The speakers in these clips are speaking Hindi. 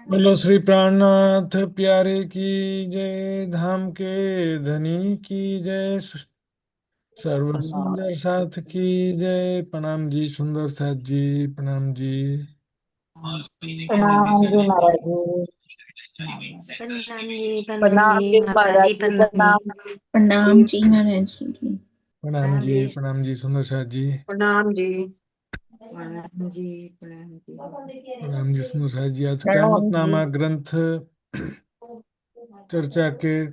बोलो श्री प्राणनाथ प्यारे की जय। धाम के धनी की जय। सर्व सुंदर साथ की जय। प्रणाम जी सुंदर साथ जी। प्रणाम जी। प्रणाम जी महाराज जी। प्रणाम प्रणाम जी जी महाराज महाराज जी, जी। प्रणाम जी। प्रणाम प्रणाम जी महाराज जी। प्रणाम प्रणाम जी। जी। प्रणाम जी सुंदर साथ जी। प्रणाम जी। प्रणाम जी। प्रणाम जी। प्रणाम जी सुंदर साथ जी। आज प्रणाम कायमत जी। नामा ग्रंथ चर्चा के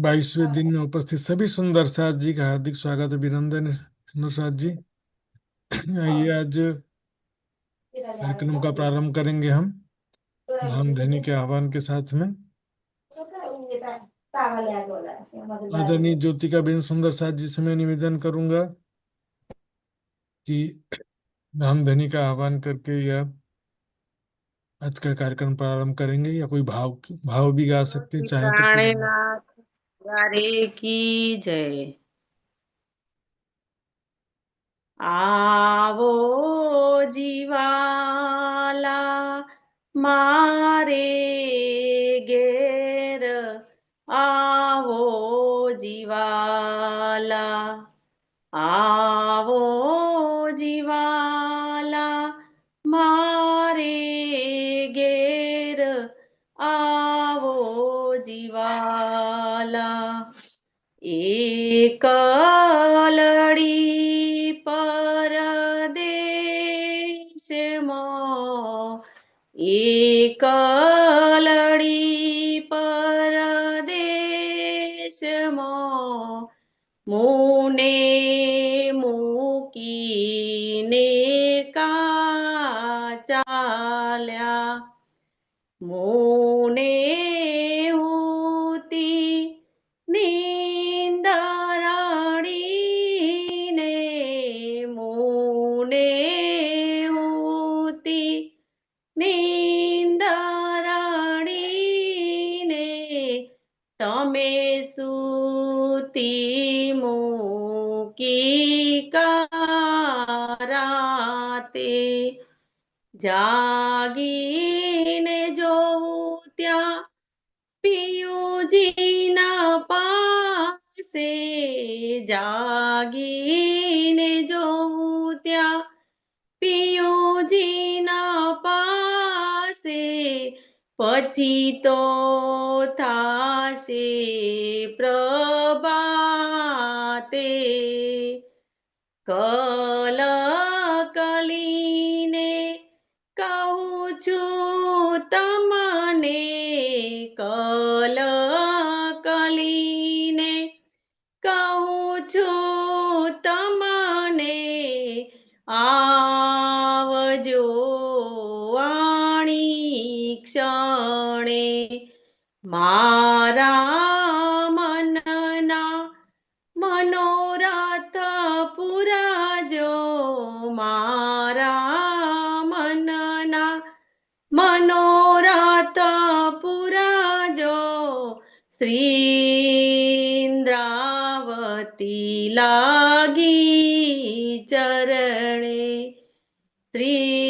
22वें दिन में उपस्थित सभी सुंदर साथ जी का हार्दिक स्वागत अभिनंदन है। सुंदर साथ जी, आइए आज कार्यक्रम का प्रारंभ करेंगे हम धाम धनी के आह्वान के साथ में। आदरणीय ज्योतिका बेन सुंदर साथ जी से मैं निवेदन करूंगा कि धाम धनी का आह्वान करके या आज का कार्यक्रम प्रारंभ करेंगे, या कोई भाव भाव भी गा सकते हैं श्री चाहे तो कोई। प्राणनाथ प्यारे की जय। आवो जीवाला मारे घेर, आवो जीवाला, आवो जीवाला मारे घेर, आवो जीवाला। एक लड़ी परदेशમાં, એક લડી પરદેશમાં, મુને મૂકીને કા ચાલ્યા, મુને હુતી નીંદરડીને, મુને હુતી નીંદરડીને, તમે સૂતી મૂકી રાતે, જાગીને જોઉં ત્યાં પિયુજીના પાસે, જાગીને જોઉં ત્યાં પિયુજીના પાસે, પછી તો થાશે પ્રભાતે, કલ કલીને કહું છું તમને, કલ કલીને કહું છું તમને, આવજો આણી ક્ષણે, મારા મનના મનોરથ પુરાજો, મારા મનના મનોરથ પુરાજો, શ્રીન્દ્રાવતી લાગી ચરણે, શ્રીન્દ્રાવતી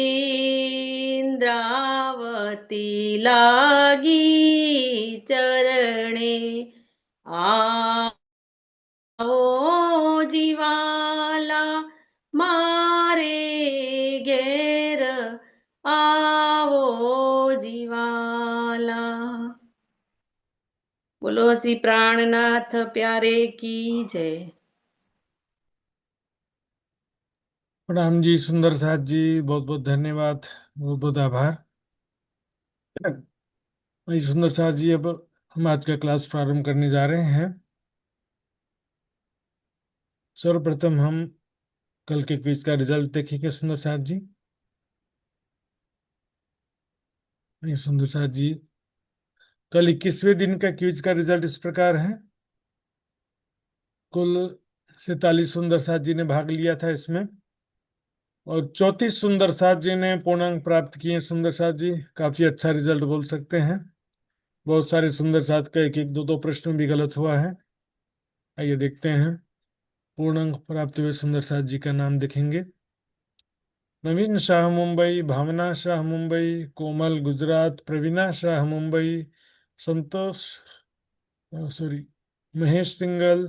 લાગી ચરણે, આવો જીવાલા મારે ઘેર, આવો જીવાલા। બોલો શ્રી પ્રાણનાથ प्यारे की जय। प्रणाम जी सुंदर साथ जी, बहुत बहुत धन्यवाद, बहुत बहुत आभार। वही सुंदर साथ जी, अब हम आज का क्लास प्रारंभ करने जा रहे हैं। सर्वप्रथम हम कल के क्विज का रिजल्ट देखेंगे सुंदर साथ जी। वही सुंदर साथ जी, कल 21वें दिन का क्विज का रिजल्ट इस प्रकार है। कुल 47 सुंदर साथ जी ने भाग लिया था इसमें, और 34 सुंदर साथ जी ने पूर्णांक प्राप्त किए। सुंदर साथ जी काफी अच्छा रिजल्ट बोल सकते हैं। बहुत सारे सुंदर साथ का एक एक दो दो प्रश्न भी गलत हुआ है। आइए देखते हैं। पूर्णांक प्राप्त हुए सुंदर साथ जी का नाम देखेंगे। नवीन शाह मुंबई, भावना शाह मुंबई, कोमल गुजरात, प्रवीणा शाह मुंबई, संतोष सॉरी महेश सिंगल,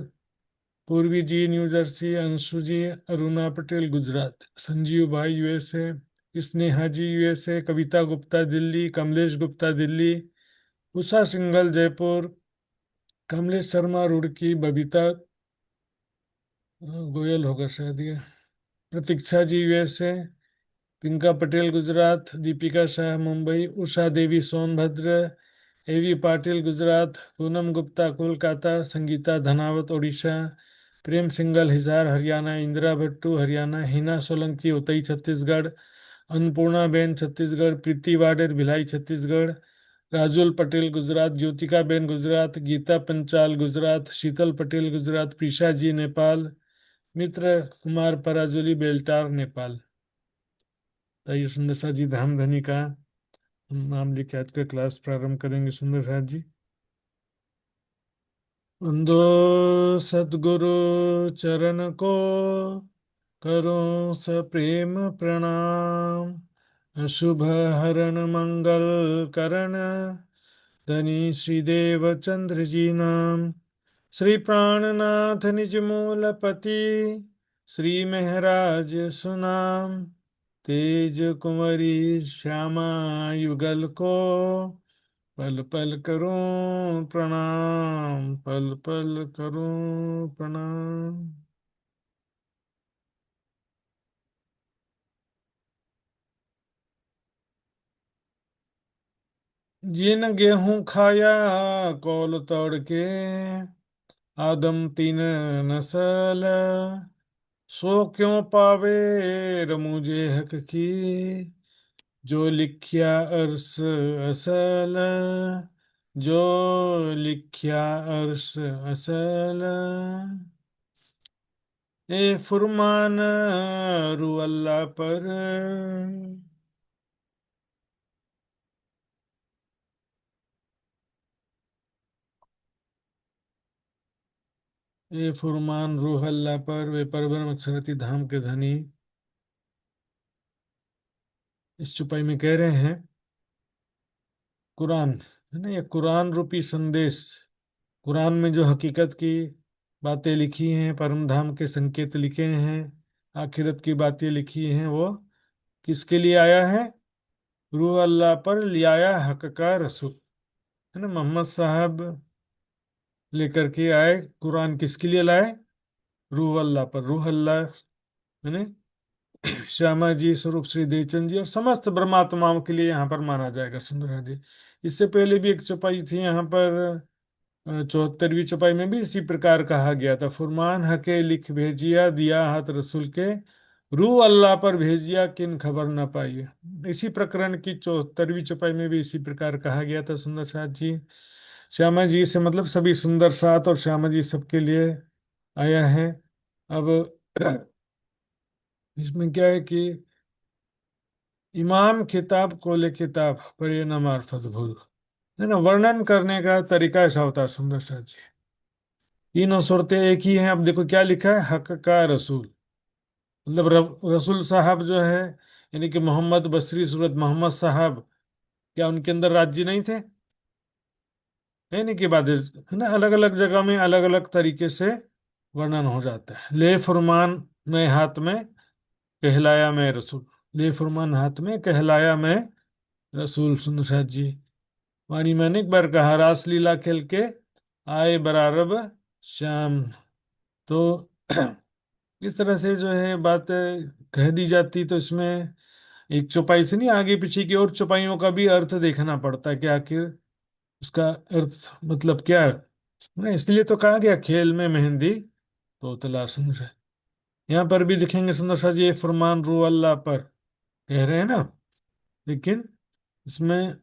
पूर्वी जी न्यू जर्सी, अंशु जी, अरुणा पटेल गुजरात, संजीव भाई यूएसए, स्नेहा जी यूएसए, कविता गुप्ता दिल्ली, कमलेश गुप्ता दिल्ली, उषा सिंघल जयपुर, कमलेश शर्मा रुड़की, बबीता गोयल होगा शायद ये, प्रतीक्षा जी यूएसए, पिंका पटेल गुजरात, दीपिका शाह मुंबई, उषा देवी सोनभद्र, एवी पाटिल गुजरात, पूनम गुप्ता कोलकाता, संगीता धनावत उड़ीसा, प्रेम सिंगल हिसार हरियाणा, इंदिरा भट्टू हरियाणा, हिना सोलंकी उतई छत्तीसगढ़, अन्नपूर्णा बेन छत्तीसगढ़, प्रीति वाडेर भिलाई छत्तीसगढ़, राजुल पटेल गुजरात, ज्योतिका बेन गुजरात, गीता पंचाल गुजरात, शीतल पटेल गुजरात, प्रीशा जी नेपाल, मित्र कुमार पराजुली बेल्टार नेपाल। तो ये सुंदर सा जी धामधनी का नाम लेके आज का क्लास प्रारंभ करेंगे। सुंदर सा जी, वंदो सद्गुरु चरण को, करो सप्रेम प्रणाम, अशुभ हरण मंगल करण, धनी श्रीदेव चंद्र जी नाम, श्री प्राणनाथ निज मूलपति, श्री महराज सुनाम, तेज कुंवरी श्यामा युगल को, पल पल करूं प्रणाम, पल पल करूं प्रणाम। जिन गेहूं खाया कौल तोड़ के, आदम तीन नसल, सो क्यों पावे रमुझे हक की, जो लिखिया अरस असल, जो लिखिया अरस असल, ए फुरमान रू अल्लाह पर, ए फुरमान रूह अल्लाह पर, वे परब्रह्म अक्षरति धाम के धनी। इस चुपाई में कह रहे हैं कुरान है ना, ये कुरान रूपी संदेश, कुरान में जो हकीकत की बातें लिखी हैं, परम धाम के संकेत लिखे हैं, आखिरत की बातें लिखी हैं, वो किसके लिए आया है? रूह अल्लाह पर ले आया हक का रसूल, है ना। मोहम्मद साहब लेकर के आए कुरान, किसके लिए लाए? रूह अल्लाह पर। रूह अल्लाह है ना, श्यामा जी, स्वरूप श्री देवचंद जी और समस्त ब्रह्मात्माओं के लिए यहाँ पर माना जाएगा। सुंदर जी, इससे पहले भी एक चौपाई थी यहाँ पर, 74वीं चौपाई में भी इसी प्रकार कहा गया था, फुरमान हके लिख भेजिया, दिया हाथ रसूल के, रूह अल्लाह पर भेजिया, किन खबर न पाई। इसी प्रकरण की 74वीं चौपाई में भी इसी प्रकार कहा गया था। सुंदर साथ जी, श्यामा जी से मतलब सभी सुंदर साथ और श्यामा जी सबके लिए आया है। अब इसमें क्या है कि इमाम किताब कोले किताब पर ये न मार्फत भूल, है ना। वर्णन करने का तरीका ऐसा होता है। सुंदर साथ जी, तीनों सूरतें एक ही हैं। अब देखो क्या लिखा है, हक का रसूल, मतलब रसूल साहब जो है, यानी कि मोहम्मद बसरी सूरत मोहम्मद साहब, क्या उनके अंदर राज्य नहीं थे? है नहीं की बात है ना। अलग अलग जगह में अलग अलग तरीके से वर्णन हो जाता है। ले फुरमान मैं हाथ में, कहलाया मैं रसूल, ले फुरमान हाथ में, कहलाया मैं रसूल। सुंदर साथ जी, वाणी मैंने एक बार कहा, रास लीला खेल के आए बरारब श्याम। तो इस तरह से जो है बात कह दी जाती, तो इसमें एक चौपाई से नहीं, आगे पीछे की और चौपाइयों का भी अर्थ देखना पड़ता है कि आखिर उसका अर्थ मतलब क्या है ना। इसलिए तो कहा गया, खेल में मेहंदी तो तला सुंदर है। यहाँ पर भी दिखेंगे सुंदर सा जी, ये फरमान रू अल्लाह पर कह रहे हैं ना, लेकिन इसमें अ,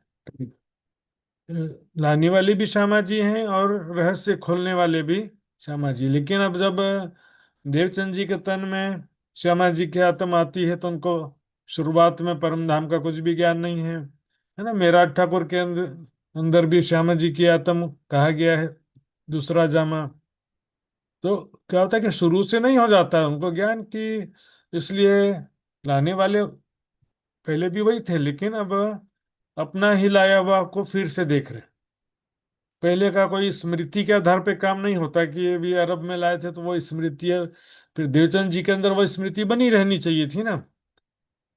लाने वाले भी श्यामा जी हैं और रहस्य खोलने वाले भी श्यामा जी। लेकिन अब जब देवचंद जी के तन में श्यामा जी की आत्मा आती है, तो उनको शुरुआत में परम धाम का कुछ भी ज्ञान नहीं है ना। मेरा ठाकुर के अंदर अंदर भी श्यामा जी की आत्मा कहा गया है, दूसरा जामा। तो क्या होता है कि शुरू से नहीं हो जाता है उनको ज्ञान की, इसलिए लाने वाले पहले भी वही थे, लेकिन अब अपना ही लाया हुआ को फिर से देख रहे हैं। पहले का कोई स्मृति के आधार पे काम नहीं होता कि ये भी अरब में लाए थे तो वो स्मृति है। फिर देवचंद जी के अंदर वो स्मृति बनी रहनी चाहिए थी ना।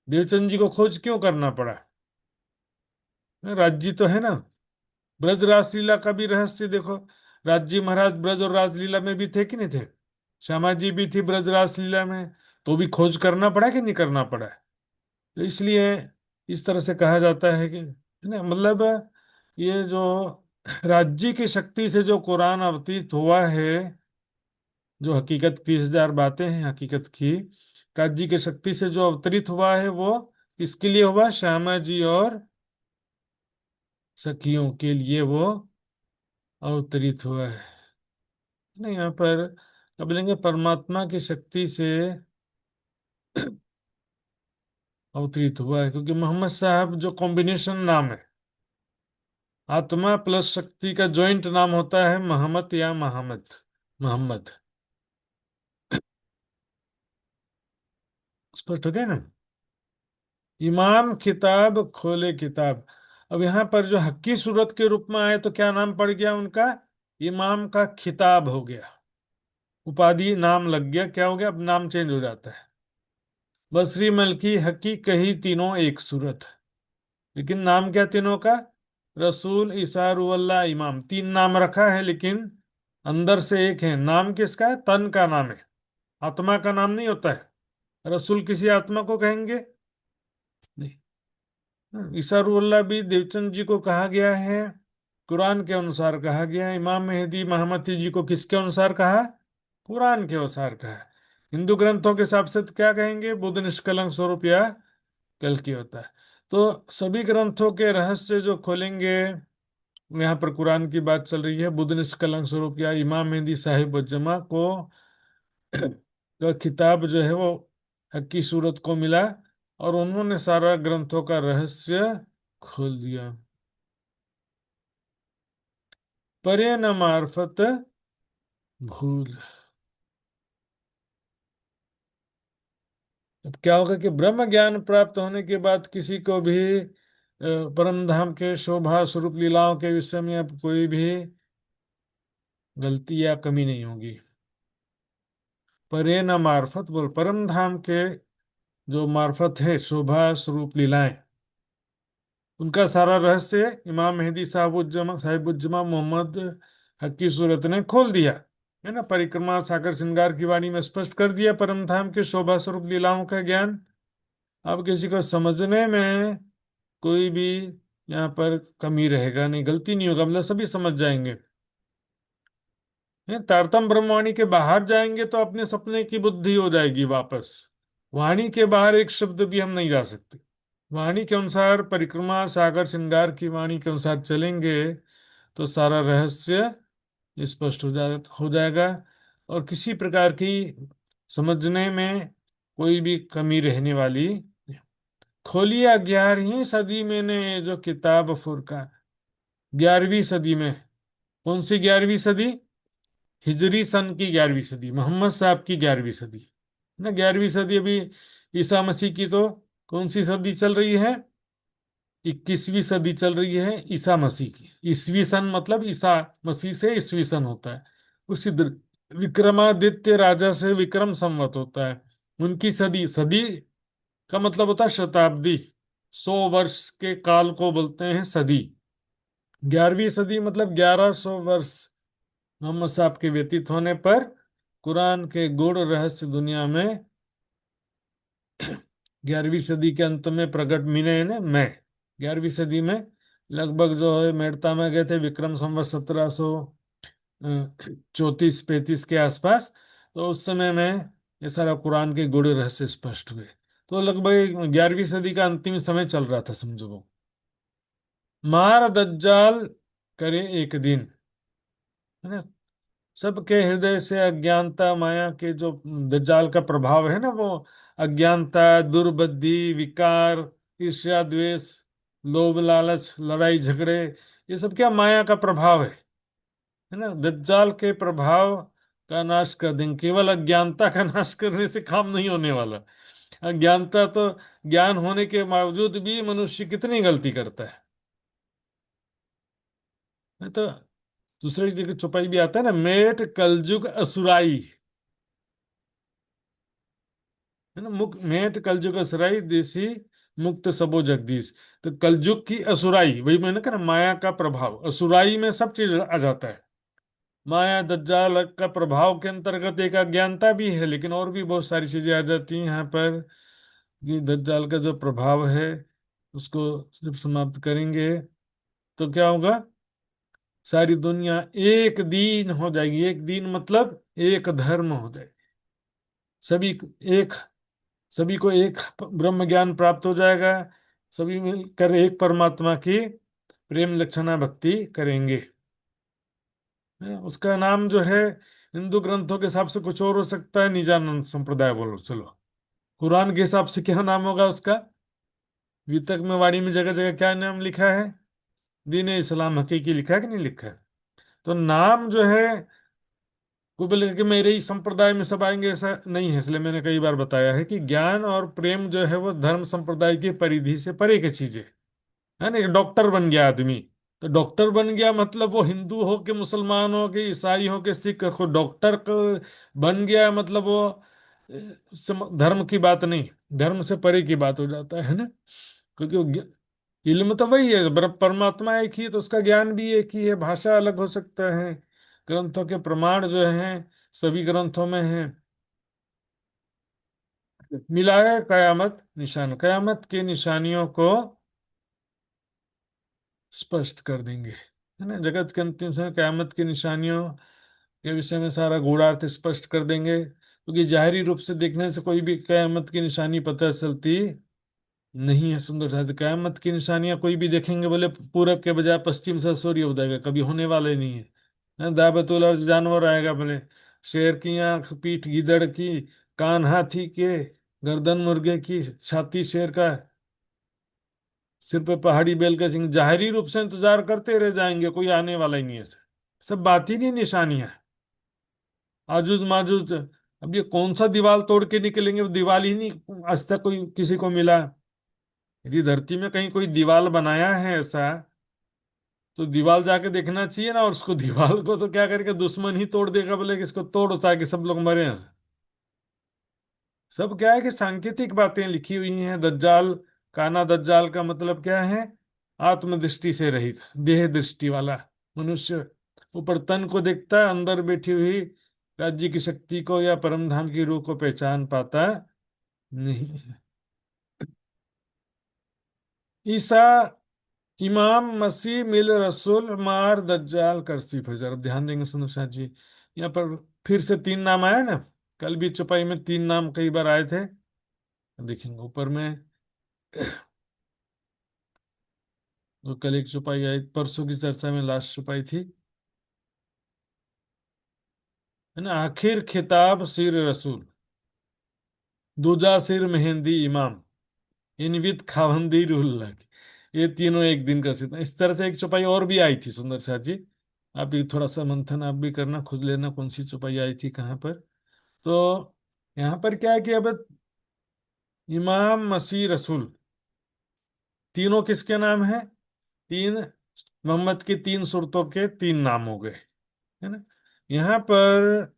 देवचंद जी को खोज क्यों करना पड़ा? राज्य तो है ना। ब्रज रासलीला का भी रहस्य देखो। राज महाराज ब्रज और रासलीला में भी थे कि नहीं थे? श्यामा जी भी थी ब्रज रासलीला में। तो भी खोज करना पड़ा कि नहीं करना पड़ा? तो इसलिए इस तरह से कहा जाता है कि, है ना, मतलब ये जो राज्य की शक्ति से जो कुरान अवतीर्त हुआ है, जो हकीकत 30,000 बातें हैं हकीकत की, राज्य की शक्ति से जो अवतरित हुआ है वो किसके लिए हुआ? श्यामा जी और सखियों के लिए वो अवतरित हुआ है। नहीं, यहाँ पर अब लेंगे परमात्मा की शक्ति से अवतरित हुआ है, क्योंकि मोहम्मद साहब जो कॉम्बिनेशन नाम है, आत्मा प्लस शक्ति का जॉइंट नाम होता है मोहम्मद या मोहम्मद। मोहम्मद स्पष्ट हो गया ना। इमाम किताब खोले किताब। अब यहाँ पर जो हक्की सूरत के रूप में आए तो क्या नाम पड़ गया उनका? इमाम का खिताब हो गया, उपाधि नाम लग गया। क्या हो गया? अब नाम चेंज हो जाता है। बसरी मलकी हक्की कही तीनों एक सूरत, लेकिन नाम क्या तीनों का? रसूल, ईसा, रूहल्लाह, इमाम। तीन नाम रखा है लेकिन अंदर से एक है। नाम किसका है? तन का नाम है, आत्मा का नाम नहीं होता है। रसूल किसी आत्मा को कहेंगे? नहीं। ईसा रूहल्लाह भी देवचंद जी को कहा गया है, कुरान के अनुसार कहा गया है। इमाम मेहदी महमदी जी को किसके अनुसार कहा? कुरान के अनुसार कहा। हिंदू ग्रंथों के हिसाब से तो क्या कहेंगे? बुद्ध निष्कलंक स्वरूप या कल की होता है। तो सभी ग्रंथों के रहस्य जो खोलेंगे, यहाँ पर कुरान की बात चल रही है। बुद्ध निष्कलंक स्वरूप या इमाम मेहदी साहिब व जमा को का खिताब जो है वो हक्की सूरत को मिला, और उन्होंने सारा ग्रंथों का रहस्य खोल दिया। परे न मार्फत भूल। अब क्या होगा कि ब्रह्म ज्ञान प्राप्त होने के बाद किसी को भी परम धाम के शोभा स्वरूप लीलाओं के विषय में अब कोई भी गलती या कमी नहीं होगी। परे न मार्फत बोल, परम धाम के जो मार्फत है शोभा स्वरूप लीलाएं, उनका सारा रहस्य इमाम मेहदी साहिबुज्जमा मोहम्मद हक्की सूरत ने खोल दिया, है ना। परिक्रमा सागर श्रृंगार की वाणी में स्पष्ट कर दिया परम धाम के शोभा स्वरूप लीलाओं का ज्ञान। अब किसी को समझने में कोई भी यहाँ पर कमी रहेगा नहीं, गलती नहीं होगा, मतलब सभी समझ जाएंगे। तारतम ब्रह्मवाणी के बाहर जाएंगे तो अपने सपने की बुद्धि हो जाएगी वापस। वाणी के बाहर एक शब्द भी हम नहीं जा सकते। वाणी के अनुसार, परिक्रमा सागर श्रृंगार की वाणी के अनुसार चलेंगे तो सारा रहस्य स्पष्ट हो जाएगा, और किसी प्रकार की समझने में कोई भी कमी रहने वाली। खोलिया 11वीं सदी में ने जो किताब फुरका। 11वीं सदी में, कौन सी 11वीं सदी? हिजरी सन की 11वीं सदी, मोहम्मद साहब की 11वीं सदी ना। 11वीं सदी अभी ईसा मसीह की तो कौन सी सदी चल रही है? 21वीं सदी चल रही है ईसा मसीह की। ईसवी सन मतलब ईसा मसीह से ईसवी सन होता है। उसी विक्रमादित्य राजा से विक्रम संवत होता है। उनकी सदी, सदी का मतलब होता है शताब्दी। 100 वर्ष के काल को बोलते हैं सदी। 11वीं सदी मतलब 1100 वर्ष मोहम्मद साहब के व्यतीत होने पर कुरान के गूढ़ रहस्य दुनिया में 11वीं सदी के अंत में प्रकट मिले ने मैं। 11वीं सदी में लगभग जो है मेड़ता में गए थे विक्रम संवत 1734-35 के आसपास। तो उस समय में ये सारा कुरान के गूढ़ रहस्य स्पष्ट हुए। तो लगभग 11वीं सदी का अंतिम समय चल रहा था समझो वो। मार दज्जाल करे एक दिन, है ना। सबके हृदय से अज्ञानता माया के जो दज्जाल का प्रभाव है ना, वो अज्ञानता, दुर्बुद्धि, विकार, ईर्ष्या, द्वेष, लोभ, लालच, लड़ाई झगड़े, ये सब क्या माया का प्रभाव है ना। दज्जाल के प्रभाव का नाश कर देंगे। केवल अज्ञानता का नाश करने से काम नहीं होने वाला। अज्ञानता तो, ज्ञान होने के बावजूद भी मनुष्य कितनी गलती करता है। नहीं तो दूसरे जगह चौपाई भी आता है ना, मेट कलयुग असुराई, है ना, मुक मेट कलयुग असुराई देसी, मुक्त सबो जगदीश। तो कलयुग की असुराई, वही मैंने कहा ना, माया का प्रभाव, असुराई में सब चीज आ जाता है। माया दज्जाल का प्रभाव के अंतर्गत एक अज्ञानता भी है, लेकिन और भी बहुत सारी चीजें आ जाती हैं यहाँ पर। ये दज्जाल का जो प्रभाव है उसको जब समाप्त करेंगे तो क्या होगा, सारी दुनिया एक दीन हो जाएगी। एक दीन मतलब एक धर्म हो जाएगी। सभी एक, सभी को एक ब्रह्म ज्ञान प्राप्त हो जाएगा। सभी मिलकर एक परमात्मा की प्रेम लक्षणा भक्ति करेंगे। उसका नाम जो है हिंदू ग्रंथों के हिसाब से कुछ और हो सकता है, निजानंद संप्रदाय बोलो चलो। कुरान के हिसाब से क्या नाम होगा उसका? वितक में, वाणी में, जगह जगह क्या नाम लिखा है? दीन इस्लाम हकीकी लिखा है कि नहीं लिखा है? तो नाम जो है, कोई बोले कि मेरे ही संप्रदाय में सब आएंगे, ऐसा नहीं है। इसलिए मैंने कई बार बताया है कि ज्ञान और प्रेम जो है वो धर्म संप्रदाय की परिधि से परे की चीजें है ना। एक डॉक्टर बन गया आदमी, तो डॉक्टर बन गया मतलब वो हिंदू हो के, मुसलमान हो के, ईसाई हो के, सिख हो, डॉक्टर को बन गया मतलब वो धर्म की बात नहीं, धर्म से परे की बात हो जाता है ना। क्योंकि इल्म तो वही है, परमात्मा एक ही है, तो उसका ज्ञान भी एक ही है। भाषा अलग हो सकता है, ग्रंथों के प्रमाण जो हैं सभी ग्रंथों में हैं। मिलाया कयामत निशान, कयामत की निशानियों को स्पष्ट कर देंगे, है ना। जगत के अंतिम समय कयामत की निशानियों के विषय में सारा गूढ़ार्थ स्पष्ट कर देंगे, क्योंकि जाहिरी रूप से देखने से कोई भी कयामत की निशानी पता चलती नहीं है। सुंदर साथ कयामत की निशानियां कोई भी देखेंगे बोले पूरब के बजाय पश्चिम से सूर्य उदय, कभी होने वाला ही नहीं है। दाबतुल अर्ज जानवर आएगा बोले, शेर की आंख, पीठ गीदड़ की, कान हाथी के, गर्दन मुर्गे की, छाती शेर का, सिर पे पहाड़ी बैल का सिंह। जाहिरी रूप से इंतजार करते रह जाएंगे, कोई आने वाला ही नहीं है। सब बात ही नहीं, निशानियां। आजुज माजुज, अब ये कौन सा दीवार तोड़ के निकलेंगे, वो दीवार ही नहीं आज तक कोई किसी को मिला। यदि धरती में कहीं कोई दीवार बनाया है ऐसा, तो दीवार जाके देखना चाहिए ना। और उसको दीवार को तो क्या करके दुश्मन ही तोड़ देगा, बोले कि इसको तोड़ ताकि सब लोग मरे। सब क्या है कि सांकेतिक बातें लिखी हुई हैं। दज्जाल, काना दज्जाल का मतलब क्या है? आत्मदृष्टि से रहित, देह दृष्टि वाला मनुष्य। ऊपर तन को देखता है, अंदर बैठी हुई राज्य की शक्ति को या परम धाम की रूह को पहचान पाता नहीं। ईसा, इमाम, मसीह, मिल, रसूल, मार, दज्जाल, करसी फजर। अब ध्यान देंगे सुनो शाह जी, यहाँ पर फिर से तीन नाम आया ना। कल भी चौपाई में तीन नाम कई बार आए थे, देखेंगे ऊपर में। तो कल एक चौपाई आई, परसों की चर्चा में लास्ट चौपाई थी, है ना। आखिर खिताब सिर रसूल, दूजा सिर मेहंदी इमाम, इनवित खावंदी रुल्ला की। ये तीनों एक दिन का सिद्ध। इस तरह से एक चौपाई और भी आई थी सुंदर साथ जी। आप भी थोड़ा सा मंथन आप भी करना, खुद लेना कौन सी चौपाई आई थी कहाँ पर। तो यहाँ पर क्या है कि अब इमाम, मसीह, रसूल, तीनों किसके नाम है? तीन, मोहम्मद की तीन सूरतों के तीन नाम हो गए, है ना। यहाँ पर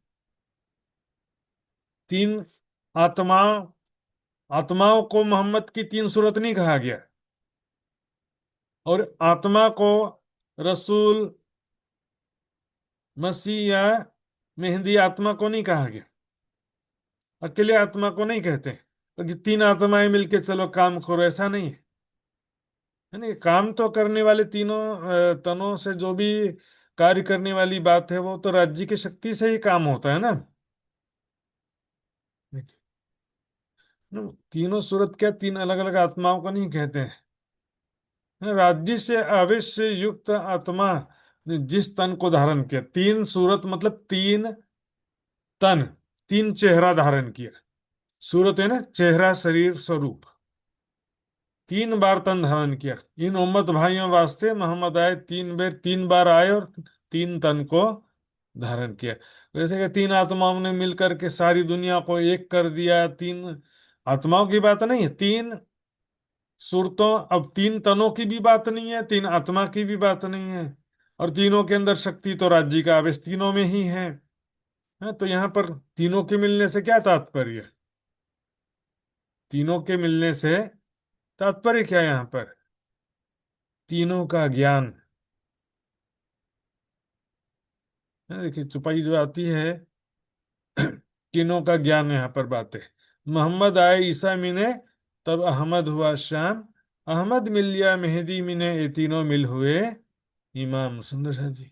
तीन आत्मा, आत्माओं को मोहम्मद की तीन सूरत नहीं कहा गया, और आत्मा को रसूल, मसीह या मेहंदी आत्मा को नहीं कहा गया। अकेले आत्मा को नहीं कहते, क्योंकि तीन आत्माएं मिलके चलो काम करो, ऐसा नहीं है। है ना, काम तो करने वाले तीनों तनों से जो भी कार्य करने वाली बात है वो तो राज्य की शक्ति से ही काम होता है ना। तीनों सूरत क्या, तीन अलग अलग आत्माओं को नहीं कहते हैं। राज्य से आवेश से युक्त आत्मा ने जिस तन को धारण किया, तीन सूरत मतलब तीन तन, तीन चेहरा धारण किया। सूरत है ना, चेहरा, शरीर, स्वरूप। तीन बार तन धारण किया। इन उम्मत भाइयों वास्ते मोहम्मद आए, तीन बार आए और तीन तन को धारण किया। जैसे कि तीन आत्माओं ने मिलकर के सारी दुनिया को एक कर दिया, तीन आत्माओं की बात नहीं है, तीन सूरतों, अब तीन तनों की भी बात नहीं है, तीन आत्मा की भी बात नहीं है, और तीनों के अंदर शक्ति तो राज्य का आवेश तीनों में ही है। तो यहाँ पर तीनों के मिलने से क्या तात्पर्य? तीनों के मिलने से तात्पर्य क्या यहाँ पर? तीनों का ज्ञान। देखिए चुपाई जो आती है, तीनों का ज्ञान यहाँ पर बात है। मोहम्मद आए ईसा मिने, तब अहमद हुआ शाम, अहमद मिल गया मेहदी मिने, ये तीनों मिल हुए इमाम। सुंदर शाह जी,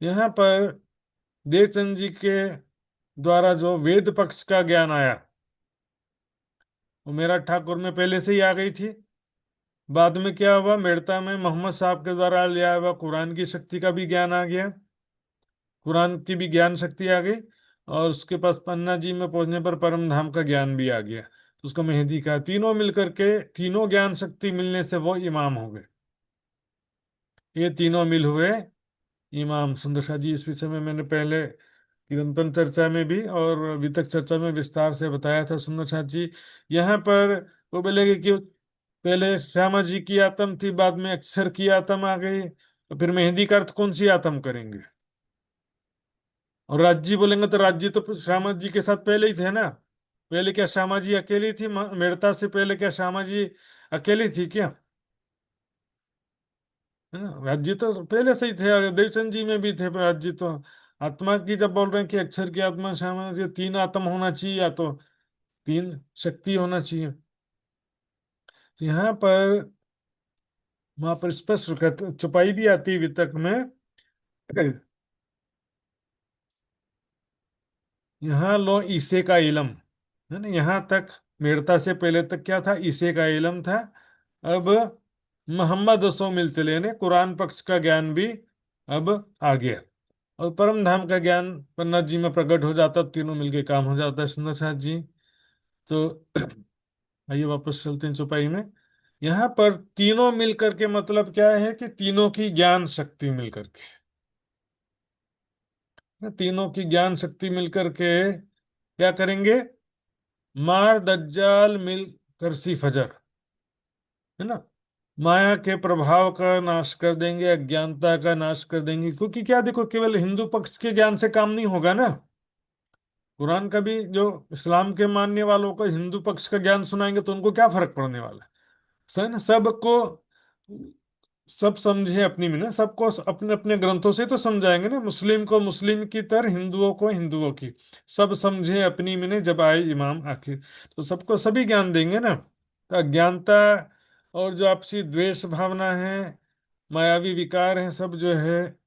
यहाँ पर देवचंद जी के द्वारा जो वेद पक्ष का ज्ञान आया, वो मेरा ठाकुर में पहले से ही आ गई थी। बाद में क्या हुआ, मेड़ता में मोहम्मद साहब के द्वारा लिया हुआ कुरान की शक्ति का भी ज्ञान आ गया, कुरान की भी ज्ञान शक्ति आ गई, और उसके पास पन्ना जी में पहुंचने पर परम धाम का ज्ञान भी आ गया, तो उसको मेहदी का। तीनों मिलकर के, तीनों ज्ञान शक्ति मिलने से वो इमाम हो गए। ये तीनों मिल हुए इमाम। सुंदर शाह जी, इस विषय में मैंने पहले चिरंतन चर्चा में भी और वितक चर्चा में विस्तार से बताया था। सुंदर शाह जी, यहाँ पर वो बोलेंगे कि पहले श्यामा जी की आत्म थी, बाद में अक्षर की आत्म आ गई, तो फिर मेहंदी का अर्थ कौन सी आत्म करेंगे? और राज्य बोलेंगे तो राज्य तो श्यामा जी के साथ पहले ही थे ना। पहले क्या श्यामा जी अकेली थी? मेड़ता से पहले क्या श्यामा जी अकेली थी क्या? है ना, राज्य तो पहले से ही थे, और देवचंद जी में भी थे राज्य तो। आत्मा की जब बोल रहे हैं कि अक्षर की आत्मा श्यामा जी, तीन आत्म होना चाहिए, या तो तीन शक्ति होना चाहिए। तो यहाँ पर, वहां पर स्पष्ट चुपाई भी आती है वितक में। यहाँ लो ईसे का इलम, है ना, यहाँ तक मेड़ता से पहले तक क्या था? ईसे का इलम था। अब मोहम्मद सो मिल चले, यानी कुरान पक्ष का ज्ञान भी अब आ गया, और परम धाम का ज्ञान पन्ना जी में प्रकट हो जाता, तीनों मिलके काम हो जाता है। सुंदर साथ जी, तो आइए वापस चलते हैं चौपाई में। यहाँ पर तीनों मिलकर के मतलब क्या है कि तीनों की ज्ञान शक्ति मिलकर के, तीनों की ज्ञान शक्ति मिलकर के क्या करेंगे? मार दज्जाल मिल करसी फजर, है ना, माया के प्रभाव का नाश कर देंगे, अज्ञानता का नाश कर देंगे। क्योंकि क्या, देखो, केवल हिंदू पक्ष के ज्ञान से काम नहीं होगा ना। कुरान का भी जो इस्लाम के मानने वालों को हिंदू पक्ष का ज्ञान सुनाएंगे तो उनको क्या फर्क पड़ने वाला है? सही ना, सबको सब समझे अपनी में ना, सबको अपने अपने ग्रंथों से तो समझाएंगे ना। मुस्लिम को मुस्लिम की तरह, हिंदुओं को हिंदुओं की, सब समझे अपनी में जब आए इमाम आखिर, तो सबको सभी ज्ञान देंगे ना। तो अज्ञानता और जो आपसी द्वेष भावना है, मायावी विकार है, सब जो है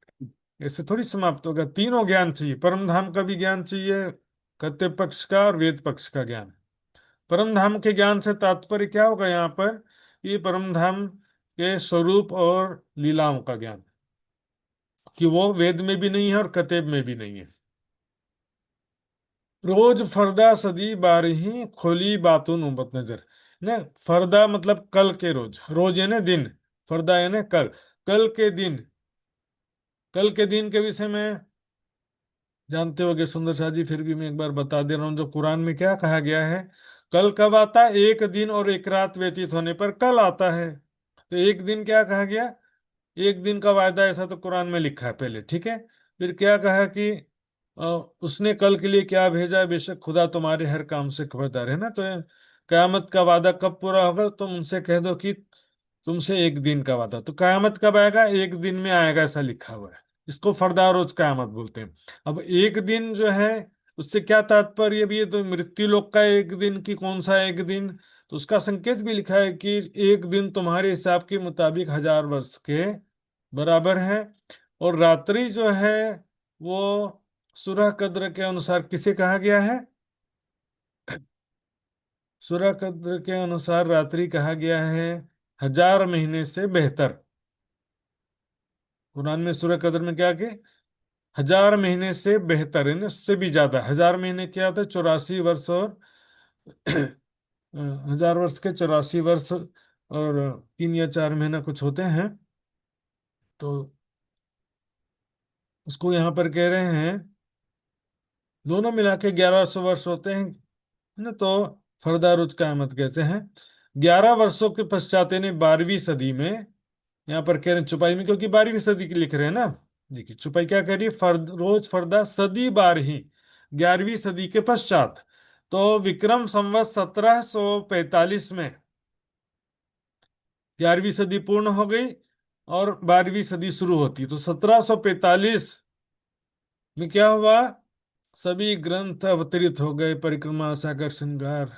ऐसे थोड़ी समाप्त होगा। तीनों ज्ञान चाहिए, परम धाम का भी ज्ञान चाहिए, कत्य पक्ष का और वेद पक्ष का ज्ञान। परम धाम के ज्ञान से तात्पर्य क्या होगा यहाँ पर? ये परम धाम के स्वरूप और लीलाओं का ज्ञान, कि वो वेद में भी नहीं है और कतेब में भी नहीं है। रोज फरदा सदी बारही खोली बातुन उम्मत नजर, ने फरदा मतलब कल के रोज, रोज यानी दिन, फरदा यानी कल, कल के दिन। कल के दिन के विषय में जानते होगे सुंदर शाह जी, फिर भी मैं एक बार बता दे रहा हूँ। जो कुरान में क्या कहा गया है, कल कब आता है? एक दिन और एक रात व्यतीत होने पर कल आता है। तो एक दिन क्या कहा गया? एक दिन का वायदा, ऐसा तो कुरान में लिखा है पहले, ठीक है। फिर क्या कहा कि अ, उसने कल के लिए क्या भेजा है, बेशक खुदा तुम्हारे हर काम से खबरदार है ना। तो कयामत का वादा कब पूरा होगा? तुम उनसे कह दो कि तुमसे एक दिन का वादा। तो कयामत कब आएगा? एक दिन में आएगा, ऐसा लिखा हुआ है। इसको फरदा रोज कयामत बोलते हैं। अब एक दिन जो है, उससे क्या तात्पर्य भी है? तो मृत्यु लोक का एक दिन की कौन सा एक दिन? तो उसका संकेत भी लिखा है कि एक दिन तुम्हारे हिसाब के मुताबिक 1000 वर्ष के बराबर है। और रात्रि जो है वो सूरह कद्र के अनुसार किसे कहा गया है? सूरह कद्र के अनुसार रात्रि कहा गया है 1000 महीने से बेहतर। कुरान में सूरह कद्र में क्या के 1000 महीने से बेहतर है ना, उससे भी ज्यादा। 1000 महीने क्या होता है? 84 वर्ष, और 1000 वर्ष के 84 वर्ष और 3 या 4 महीना कुछ होते हैं। तो उसको यहाँ पर कह रहे हैं दोनों मिला के 1100 वर्ष होते हैं, है ना। तो फरदा रोज कयामत कहते हैं। 11 वर्षों के पश्चात यानी 12वीं सदी में, यहाँ पर कह रहे हैं चुपाई में, क्योंकि 12वीं सदी की लिख रहे हैं ना। देखिए चुपाई क्या कह रही है, रोज फरदा सदी 12, 11वीं सदी के पश्चात। तो विक्रम संवत 1745 में 11वीं सदी पूर्ण हो गई और 12वीं सदी शुरू होती। तो 1745 में क्या हुआ, सभी ग्रंथ अवतरित हो गए, परिक्रमा सागर श्रृंगार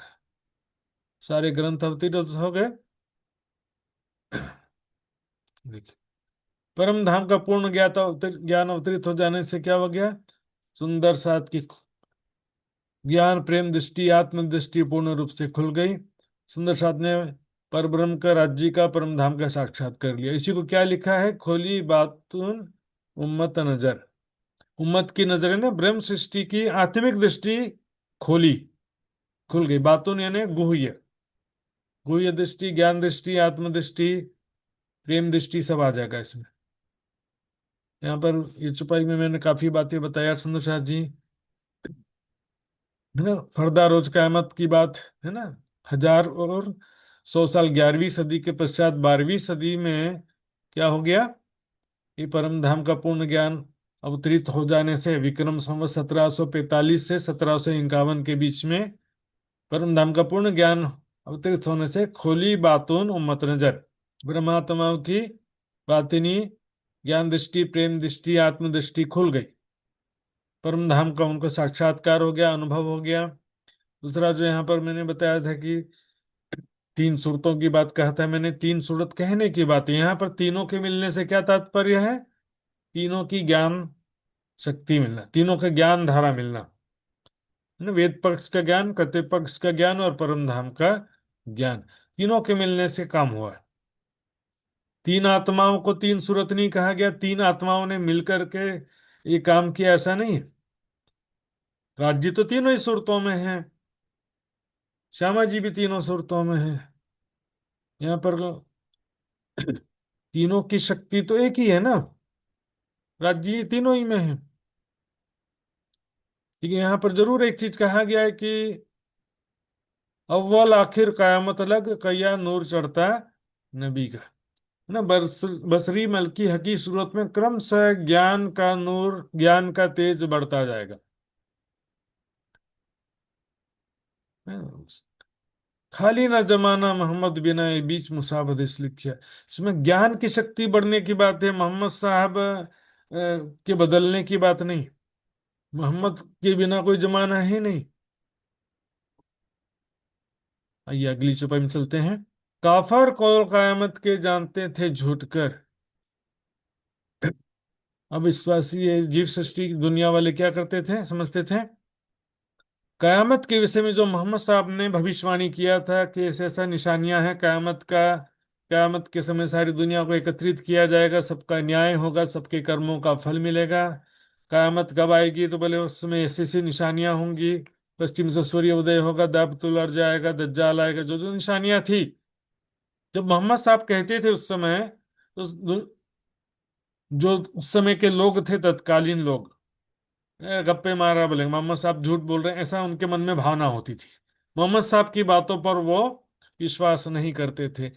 सारे ग्रंथ अवतरित हो गए। देखिए परम धाम का पूर्ण ज्ञान अवतरित हो जाने से क्या हो गया, सुंदर साथ की ज्ञान प्रेम दृष्टि आत्म दृष्टि पूर्ण रूप से खुल गई। सुंदर साथ ने परब्रह्म का राज्य का परम धाम का साक्षात कर लिया। इसी को क्या लिखा है, खोली बातून उम्मत नजर। उम्मत की नजर ने ब्रह्म सृष्टि की आत्मिक दृष्टि खोली, खुल गई। बातून यानी गुह्य, गुह्य दृष्टि, ज्ञान दृष्टि, आत्मदृष्टि, प्रेम दृष्टि सब आ जाएगा इसमें। यहाँ पर ये चुपाई में मैंने काफी बातें बताया सुंदर साथ जी, है ना। फरदा रोज कयामत की बात है ना, 1000 और 100 साल 11वीं सदी के पश्चात 12वीं सदी में क्या हो गया, ये परम धाम का पूर्ण ज्ञान अवतरित हो जाने से विक्रम संवत 1745 से 1751 के बीच में परम धाम का पूर्ण ज्ञान अवतरित होने से खोली बातून उम्मत नजर, ब्रह्मात्माओं की बातिनी ज्ञान दृष्टि प्रेम दृष्टि आत्मदृष्टि खुल गई। परम धाम का उनको साक्षात्कार हो गया, अनुभव हो गया। दूसरा जो यहाँ पर मैंने बताया था कि 3 सूरतों की बात कहा था मैंने, 3 सूरत कहने की बात है। यहाँ पर तीनों के मिलने से क्या तात्पर्य है, तीनों की ज्ञान शक्ति मिलना, तीनों का ज्ञान धारा मिलना, है ना। वेद पक्ष का ज्ञान, कते पक्ष का ज्ञान और परम धाम का ज्ञान, तीनों के मिलने से काम हुआ। 3 आत्माओं को 3 सूरत नहीं कहा गया, 3 आत्माओं ने मिलकर के ये काम किया ऐसा नहीं है। राज्य तो तीनों ही सूरतों में है, श्यामा जी भी तीनों सूरतों में है। यहाँ पर तीनों की शक्ति तो एक ही है ना, राज्य तीनों ही में है। ठीक है, यहाँ पर जरूर एक चीज कहा गया है कि अव्वल आखिर कयामत लग कया नूर चढ़ता नबी का, है ना। बसरी मलकी हकी सूरत में क्रमशः ज्ञान का नूर, ज्ञान का तेज बढ़ता जाएगा, है ना? खाली ना जमाना मोहम्मद बिना ये बीच मुसाफत इस लिखिया। इसमें ज्ञान की शक्ति बढ़ने की बात है, मोहम्मद साहब के बदलने की बात नहीं। मोहम्मद के बिना कोई जमाना है नहीं। आइए अगली चौपाई में चलते हैं। काफर कौल कयामत के जानते थे झूठ कर। अब विश्वासी ये जीव सृष्टि दुनिया वाले क्या करते थे, समझते थे कयामत के विषय में जो मोहम्मद साहब ने भविष्यवाणी किया था कि ऐसे ऐसा निशानियां हैं कयामत का, कयामत के समय सारी दुनिया को एकत्रित किया जाएगा, सबका न्याय होगा, सबके कर्मों का फल मिलेगा। कयामत कब आएगी, तो बोले उस समय ऐसी ऐसी निशानियां होंगी, पश्चिम से सूर्य उदय होगा, दाबतुल अर्ज आएगा, दज्जाल आएगा, जो जो निशानियां थी जब मोहम्मद साहब कहते थे उस समय, तो जो उस समय के लोग थे, तत्कालीन लोग गप्पे मारा बोलेंगे मोहम्मद साहब झूठ बोल रहे हैं, ऐसा उनके मन में भावना होती थी। मोहम्मद साहब की बातों पर वो विश्वास नहीं करते थे।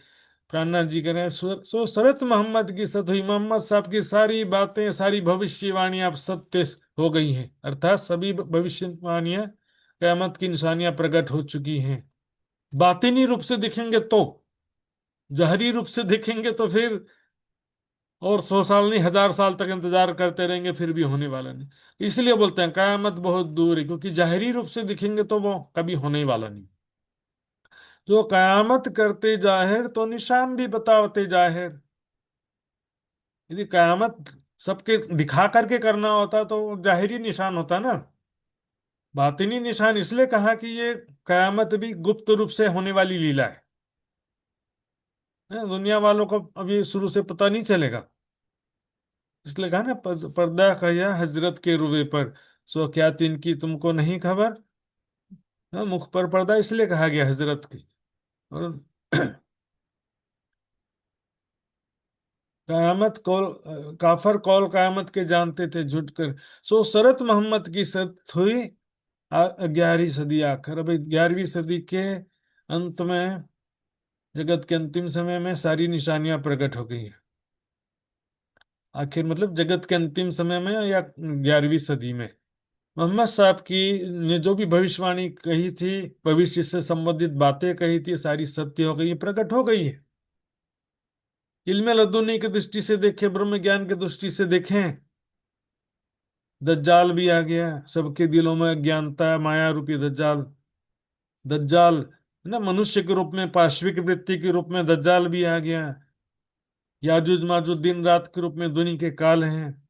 प्राणनाथ जी कह रहे हैं सो सरत मोहम्मद की सत हुई, मोहम्मद साहब की सारी बातें सारी भविष्यवाणियां अब सत्य हो गई हैं, अर्थात सभी भविष्यवाणियां कयामत की निशानियां प्रकट हो चुकी हैं। बातिनी रूप से दिखेंगे तो, जहरी रूप से दिखेंगे तो फिर और 100 साल नहीं 1000 साल तक इंतजार करते रहेंगे, फिर भी होने वाला नहीं। इसलिए बोलते हैं कयामत बहुत दूर है, क्योंकि जाहिरी रूप से दिखेंगे तो वो कभी होने ही वाला नहीं। जो कयामत करते जाहिर तो निशान भी बताते जाहिर। यदि कयामत सबके दिखा करके करना होता तो वो जाहिरी निशान होता ना। बातिनी निशान इसलिए कहा कि ये कयामत भी गुप्त रूप से होने वाली लीला है, दुनिया वालों को अभी शुरू से पता नहीं चलेगा। इसलिए कहा ना पर्दा कया हजरत के रुए पर, सो क्या तिनकी तुमको नहीं खबर। हाँ, मुख पर पर्दा इसलिए कहा गया हजरत की। और कयामत कौल काफर कौल कयामत के जानते थे झुट कर, सो सरत मोहम्मद की सत हुई, 11वीं सदी आखिर, अब 11वीं सदी के अंत में, जगत के अंतिम समय में सारी निशानियां प्रकट हो गई हैं। आखिर मतलब जगत के अंतिम समय में या 11वीं सदी में मोहम्मद साहब की ने जो भी भविष्यवाणी कही थी, भविष्य से संबंधित बातें कही थी, सारी सत्य हो गई, प्रकट हो गई है। इल्म लदुनी की दृष्टि से देखें, ब्रह्म ज्ञान की दृष्टि से देखें, दज्जाल भी आ गया, सबके दिलों में अज्ञानता, माया रूपी दज्जाल। दज्जाल है ना, मनुष्य के रूप में, पाश्विक वृत्ति के रूप में दज्जाल भी आ गया। याजुज माजुज दिन रात के रूप में दुनी के काल हैं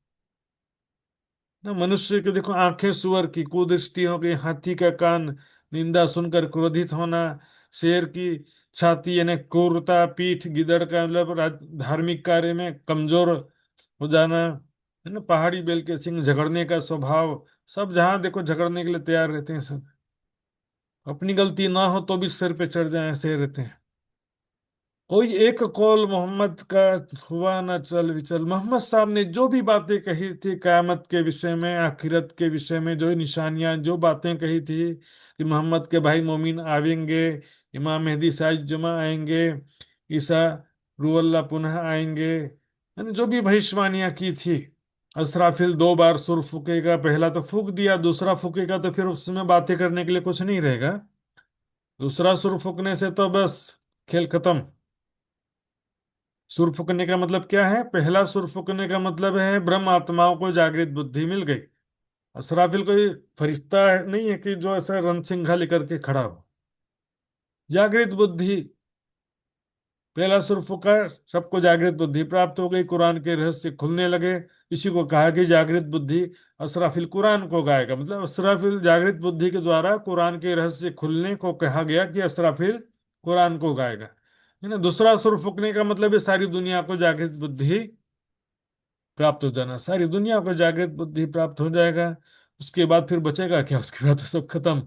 ना। मनुष्य के देखो, आंखें सुअर की, कुदृष्टि हो गई, हाथी का कान, निंदा सुनकर क्रोधित होना, शेर की छाती यानी क्रूरता, पीठ गिदड़ का मतलब धार्मिक कार्य में कमजोर हो जाना, है ना। पहाड़ी बैल के सिंह, झगड़ने का स्वभाव, सब जहां देखो झगड़ने के लिए तैयार रहते हैं सब। अपनी गलती ना हो तो भी सिर पे चढ़ जाए, ऐसे रहते हैं। कोई एक कौल मोहम्मद का हुआ ना चल विचल। मोहम्मद साहब ने जो भी बातें कही थी क़यामत के विषय में, आखिरत के विषय में, जो निशानियां, जो बातें कही थी कि मोहम्मद के भाई मोमिन आवेंगे, इमाम मेहदी साइज जुमा आएंगे, ईसा रूहल्लाह पुनः आएंगे, यानी जो भी भविष्यवाणियां की थी। असराफिल 2 बार सुर फूकेगा, पहला तो फूक दिया, दूसरा फूकेगा तो फिर उसमें बातें करने के लिए कुछ नहीं रहेगा। दूसरा सुर फूकने से तो बस खेल खत्म। सुर फूकने का मतलब क्या है? पहला सुर फूकने का मतलब है ब्रह्म आत्माओं को जागृत बुद्धि मिल गई। असराफिल कोई फरिश्ता नहीं है कि जो ऐसा रणसिंघा लेकर के खड़ा हो। जागृत बुद्धि, पहला सुर फूका, सबको जागृत बुद्धि प्राप्त हो गई, कुरान के रहस्य खुलने लगे। इसी को कहा कि जागृत बुद्धि असराफिल कुरान को गाएगा, मतलब असराफिल जागृत बुद्धि के द्वारा कुरान के रहस्य खुलने को कहा गया कि असराफिल कुरान को गाएगा, है ना। दूसरा सुर फूकने का मतलब है सारी दुनिया को जागृत बुद्धि प्राप्त हो जाना, सारी दुनिया को जागृत बुद्धि प्राप्त हो जाएगा। उसके बाद फिर बचेगा क्या? उसके बाद तो सब खत्म,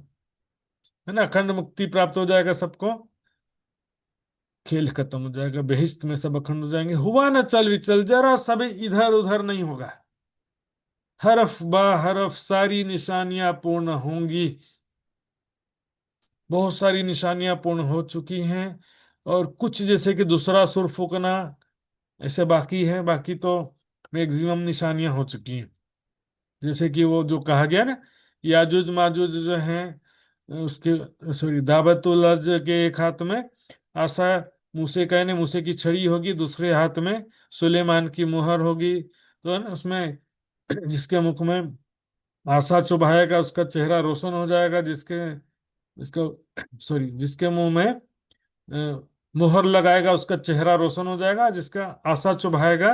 है ना। अखंड मुक्ति प्राप्त हो जाएगा सबको, खेल खत्म हो जाएगा, बेहिश्त में सब अखंड हो जाएंगे। हुआ न चल विचल, जरा सब इधर उधर नहीं होगा। हरफ बा हरफ सारी निशानियां पूर्ण होंगी। बहुत सारी निशानियां पूर्ण हो चुकी हैं, और कुछ जैसे कि दूसरा सुर फूकना ऐसे बाकी है, बाकी तो मैक्सिमम निशानियां हो चुकी हैं। जैसे कि वो जो कहा गया ना, याजुज माजुज जो हैं, उसके सॉरी दावतुल अर्ज के एक हाथ में आसा, मूसे का यानी मूसे की छड़ी होगी, दूसरे हाथ में सुलेमान की मुहर होगी। तो है ना, उसमें जिसके मुख में आसा चुभाएगा उसका चेहरा रोशन हो जाएगा, जिसके जिसका सॉरी जिसके मुंह में मुहर लगाएगा उसका चेहरा रोशन हो जाएगा, जिसका आसा चुभाएगा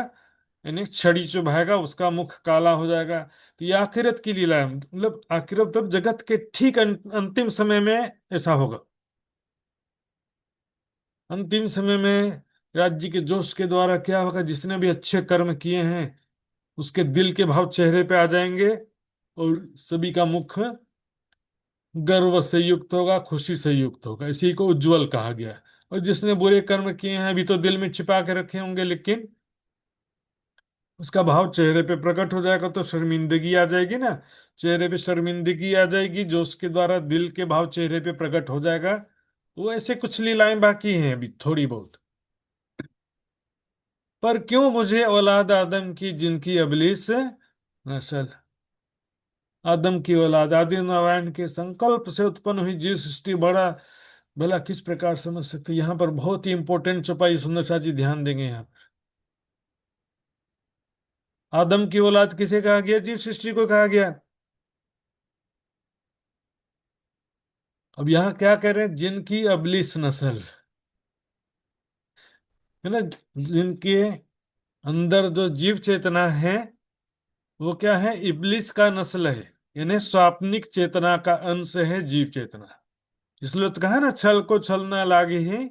यानी छड़ी चुभाएगा उसका मुख काला हो जाएगा। तो ये आखिरत की लीला है, मतलब आखिरत तब जगत के ठीक अंतिम समय में ऐसा होगा। अंतिम समय में राज्य के जोश के द्वारा क्या होगा, जिसने भी अच्छे कर्म किए हैं उसके दिल के भाव चेहरे पे आ जाएंगे, और सभी का मुख गर्व से युक्त होगा, खुशी से युक्त होगा। इसी को उज्जवल कहा गया है। और जिसने बुरे कर्म किए हैं अभी तो दिल में छिपा के रखे होंगे, लेकिन उसका भाव चेहरे पे प्रकट हो जाएगा तो शर्मिंदगी आ जाएगी ना। चेहरे पे शर्मिंदगी आ जाएगी, जो उसके द्वारा दिल के भाव चेहरे पे प्रकट हो जाएगा। वो ऐसे कुछ लीलाएं बाकी हैं अभी थोड़ी बहुत। पर क्यों मुझे औलाद आदम की जिनकी अबलीस नस्ल, आदम की औलाद, आदि नारायण के संकल्प से उत्पन्न हुई जीव सृष्टि, बड़ा भला किस प्रकार समझ सकते हैं? यहाँ पर बहुत ही इंपॉर्टेंट चौपाई सुंदर शाह जी ध्यान देंगे यहाँ। आदम की औलाद किसे कहा गया? जीव सृष्टि को कहा गया। अब यहाँ क्या कह रहे हैं? जिनकी अबलिस नस्ल, है ना, जिनके अंदर जो जीव चेतना है वो क्या है? इबलिस का नस्ल है, यानी स्वाप्निक चेतना का अंश है जीव चेतना। इसलिए तो कहा ना, छल को छल ना लागे ही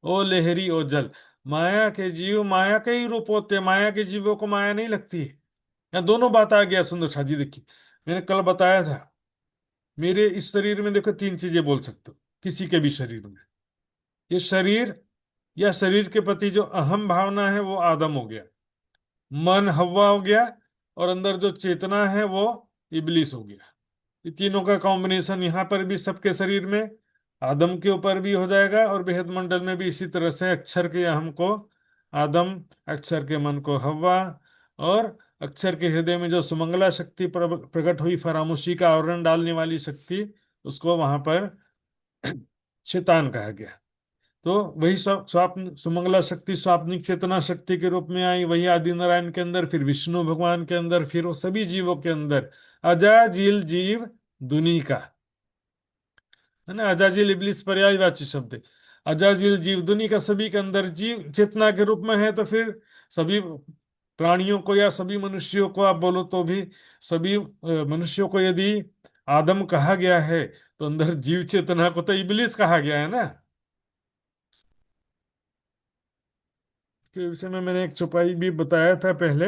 ओ लहरी ओ जल। माया के जीव माया के ही रूप होते हैं, माया के जीवों को माया नहीं लगती है। यहाँ दोनों बात आ गया सुंदर शाह जी। देखिए, मैंने कल बताया था, मेरे इस शरीर में देखो 3 चीजें बोल सकते हो, किसी के भी शरीर में। ये शरीर या शरीर के प्रति जो अहम भावना है वो आदम हो गया, मन हव्वा हो गया, और अंदर जो चेतना है वो इबलीस हो गया। ये तीनों का कॉम्बिनेशन यहाँ पर भी सबके शरीर में, आदम के ऊपर भी हो जाएगा और बृहद मंडल में भी इसी तरह से। अक्षर के अहम को आदम, अक्षर के मन को हव्वा, और अक्षर के हृदय में जो सुमंगला शक्ति प्रकट हुई, फरामुशी का आवरण डालने वाली शक्ति, उसको वहां पर शैतान कहा गया। तो वही स्वाप्न सुमंगला शक्ति स्वाप्निक चेतना शक्ति के रूप में आई, वही आदि नारायण के अंदर, फिर विष्णु भगवान के अंदर, फिर वो सभी जीवों के अंदर। अजाजिल जीव दुनी का, है ना, अजाजिल इब्लिस पर्यायवाची शब्द है। अजाजिल जीव दुनी का, सभी के अंदर जीव चेतना के रूप में है। तो फिर सभी प्राणियों को या सभी मनुष्यों को आप बोलो तो भी, सभी मनुष्यों को यदि आदम कहा गया है, तो अंदर जीव चेतना को तो इब्लिस कहा गया है ना। के विषय में मैंने एक चौपाई भी बताया था पहले,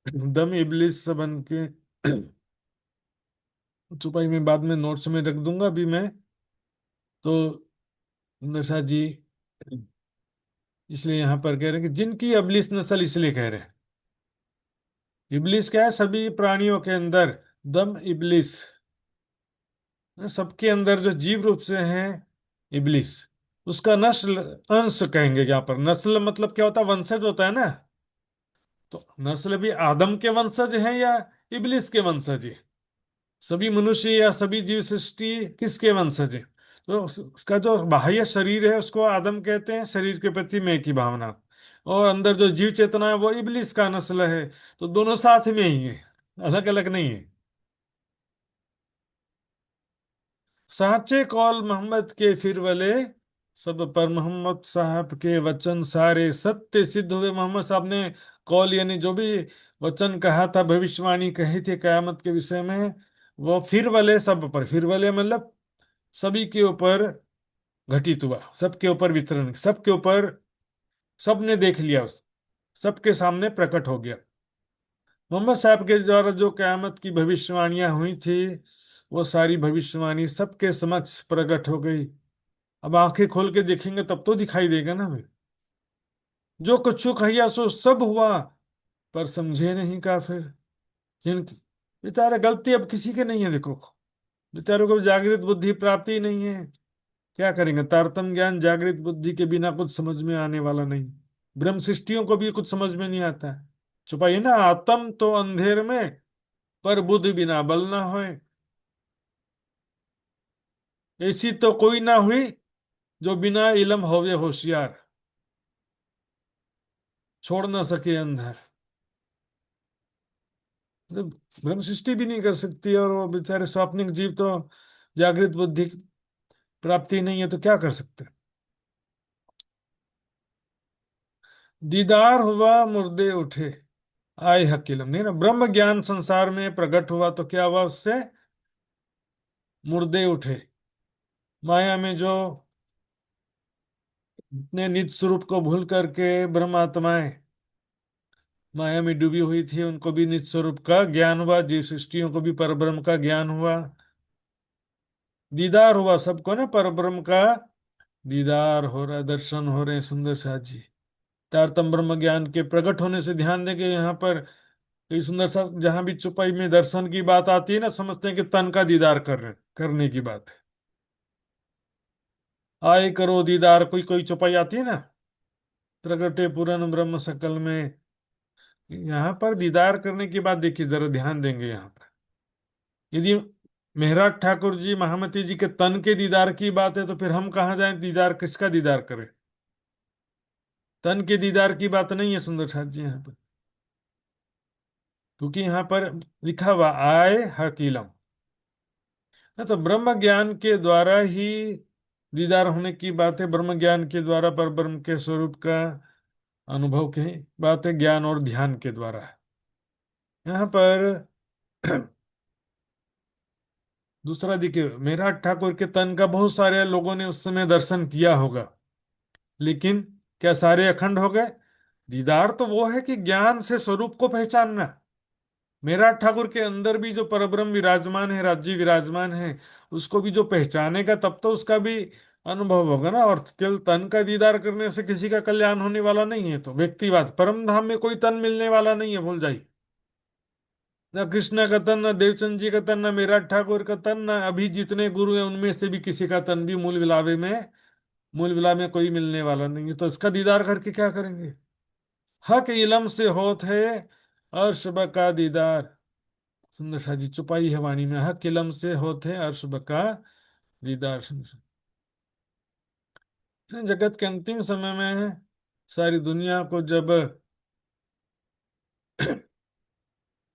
दम इब्लिस बन के। चौपाई में बाद में नोट्स में रख दूंगा। अभी मैं तो नशा जी इसलिए यहाँ पर कह रहे हैं कि जिनकी इब्लिस नस्ल, इसलिए कह रहे हैं। इब्लिस क्या है? सभी प्राणियों के अंदर दम इब्लिस, सबके अंदर जो जीव रूप से है इब्लिस, उसका नस्ल, अंश कहेंगे यहाँ पर। नस्ल मतलब क्या होता है? वंशज होता है ना। तो नस्ल भी आदम के वंशज हैं या इब्लिस के वंशज है? सभी मनुष्य या सभी जीव सृष्टि किसके वंशज है? तो उसका जो बाह्य शरीर है उसको आदम कहते हैं, शरीर के प्रति मैं की भावना, और अंदर जो जीव चेतना है वो इब्लिस का नस्ल है। तो दोनों साथ में ही है, अलग अलग नहीं है। साचे कौल मोहम्मद के फिर वले, सब पर मोहम्मद साहब के वचन सारे सत्य सिद्ध हुए। मोहम्मद साहब ने कौल यानी जो भी वचन कहा था, भविष्यवाणी कही थी कयामत के विषय में, वो फिर वले सब पर, फिर वले मतलब सभी के ऊपर घटित हुआ, सबके ऊपर वितरण, सबके ऊपर, सबने देख लिया, उस सबके सामने प्रकट हो गया। मोहम्मद साहब के द्वारा जो कयामत की भविष्यवाणियां हुई थी, वो सारी भविष्यवाणी सबके समक्ष प्रकट हो गई। अब आंखें खोल के देखेंगे तब तो दिखाई देगा ना हमें। जो कुछ कहिया सो सब हुआ, पर समझे नहीं काफिर। जिनकी बेचारे गलती अब किसी के नहीं है, देखो बेचारों को जागृत बुद्धि प्राप्ति ही नहीं है, क्या करेंगे? तारतम ज्ञान जागृत बुद्धि के बिना कुछ समझ में आने वाला नहीं। ब्रह्म सृष्टियों को भी कुछ समझ में नहीं आता है। छुपाइए ना, आत्म तो अंधेर में, पर बुद्धि बिना बल ना होए। ऐसी तो कोई ना हुई, जो बिना इलम होवे होशियार, छोड़ ना सके अंधार। मतलब ब्रह्म सृष्टि भी नहीं कर सकती, और वो बेचारे स्वाप्निक जीव तो जागृत बुद्धि प्राप्ति नहीं है, तो क्या कर सकते? दीदार हुआ मुर्दे उठे, आए हकीलम, नहीं ना, ब्रह्म ज्ञान संसार में प्रकट हुआ तो क्या हुआ उससे? मुर्दे उठे। माया में जो अपने निज स्वरूप को भूल करके ब्रह्मात्माएं माया में डूबी हुई थी, उनको भी निज स्वरूप का ज्ञान हुआ, जीव सृष्टियों को भी परब्रह्म का ज्ञान हुआ। दीदार हुआ सबको ना, परब्रह्म का दीदार हो रहा है, दर्शन हो रहे हैं सुंदर साथ जी। तारतम ब्रह्म ज्ञान के प्रकट होने से ध्यान देंगे यहाँ पर, कई सुंदर सा जहां भी चुपाई में दर्शन की बात आती है ना, समझते हैं कि तन का दीदार करने की बात है। आए करो दीदार, कोई कोई चुपाई आती है ना, प्रगटे पूरन ब्रह्म सकल में, यहाँ पर दीदार करने की बात देखिए, जरा ध्यान देंगे यहाँ पर। यदि मेहराज ठाकुर जी महामती जी के तन के दीदार की बात है, तो फिर हम कहाँ जाएं? दीदार किसका दीदार करें? तन के दीदार की बात नहीं है सुंदर साथ जी यहाँ पर, क्योंकि यहाँ पर लिखा हुआ आए हकीलम ना, तो ब्रह्म ज्ञान के द्वारा ही दीदार होने की बात है। ब्रह्म ज्ञान के द्वारा पर ब्रह्म के स्वरूप का अनुभव की बात है, ज्ञान और ध्यान के द्वारा है। यहाँ पर दूसरा देखिए, मेरा ठाकुर के तन का बहुत सारे लोगों ने उस समय दर्शन किया होगा, लेकिन क्या सारे अखंड हो गए? दीदार तो वो है कि ज्ञान से स्वरूप को पहचानना। मेरा ठाकुर के अंदर भी जो परब्रह्म विराजमान है, राज्य विराजमान है, उसको भी जो पहचानेगा तब तो उसका भी अनुभव होगा ना। और केवल तन का दीदार करने से किसी का कल्याण होने वाला नहीं है। तो व्यक्तिवाद, परम धाम में कोई तन मिलने वाला नहीं है, भूल जाइए। न कृष्णा का तन, न देवचंद जी का तन, न मेरा ठाकुर का तन, न अभी जितने गुरु हैं उनमें से भी किसी का तन भी मूल विला में कोई मिलने वाला नहीं है। तो इसका दीदार करके क्या करेंगे? हक इलम से होत है अर्श का दीदार। सुंदर शाह जी चुपाई है वाणी में, हक इलम से होत है अर्श का दीदार। जगत के अंतिम समय में सारी दुनिया को जब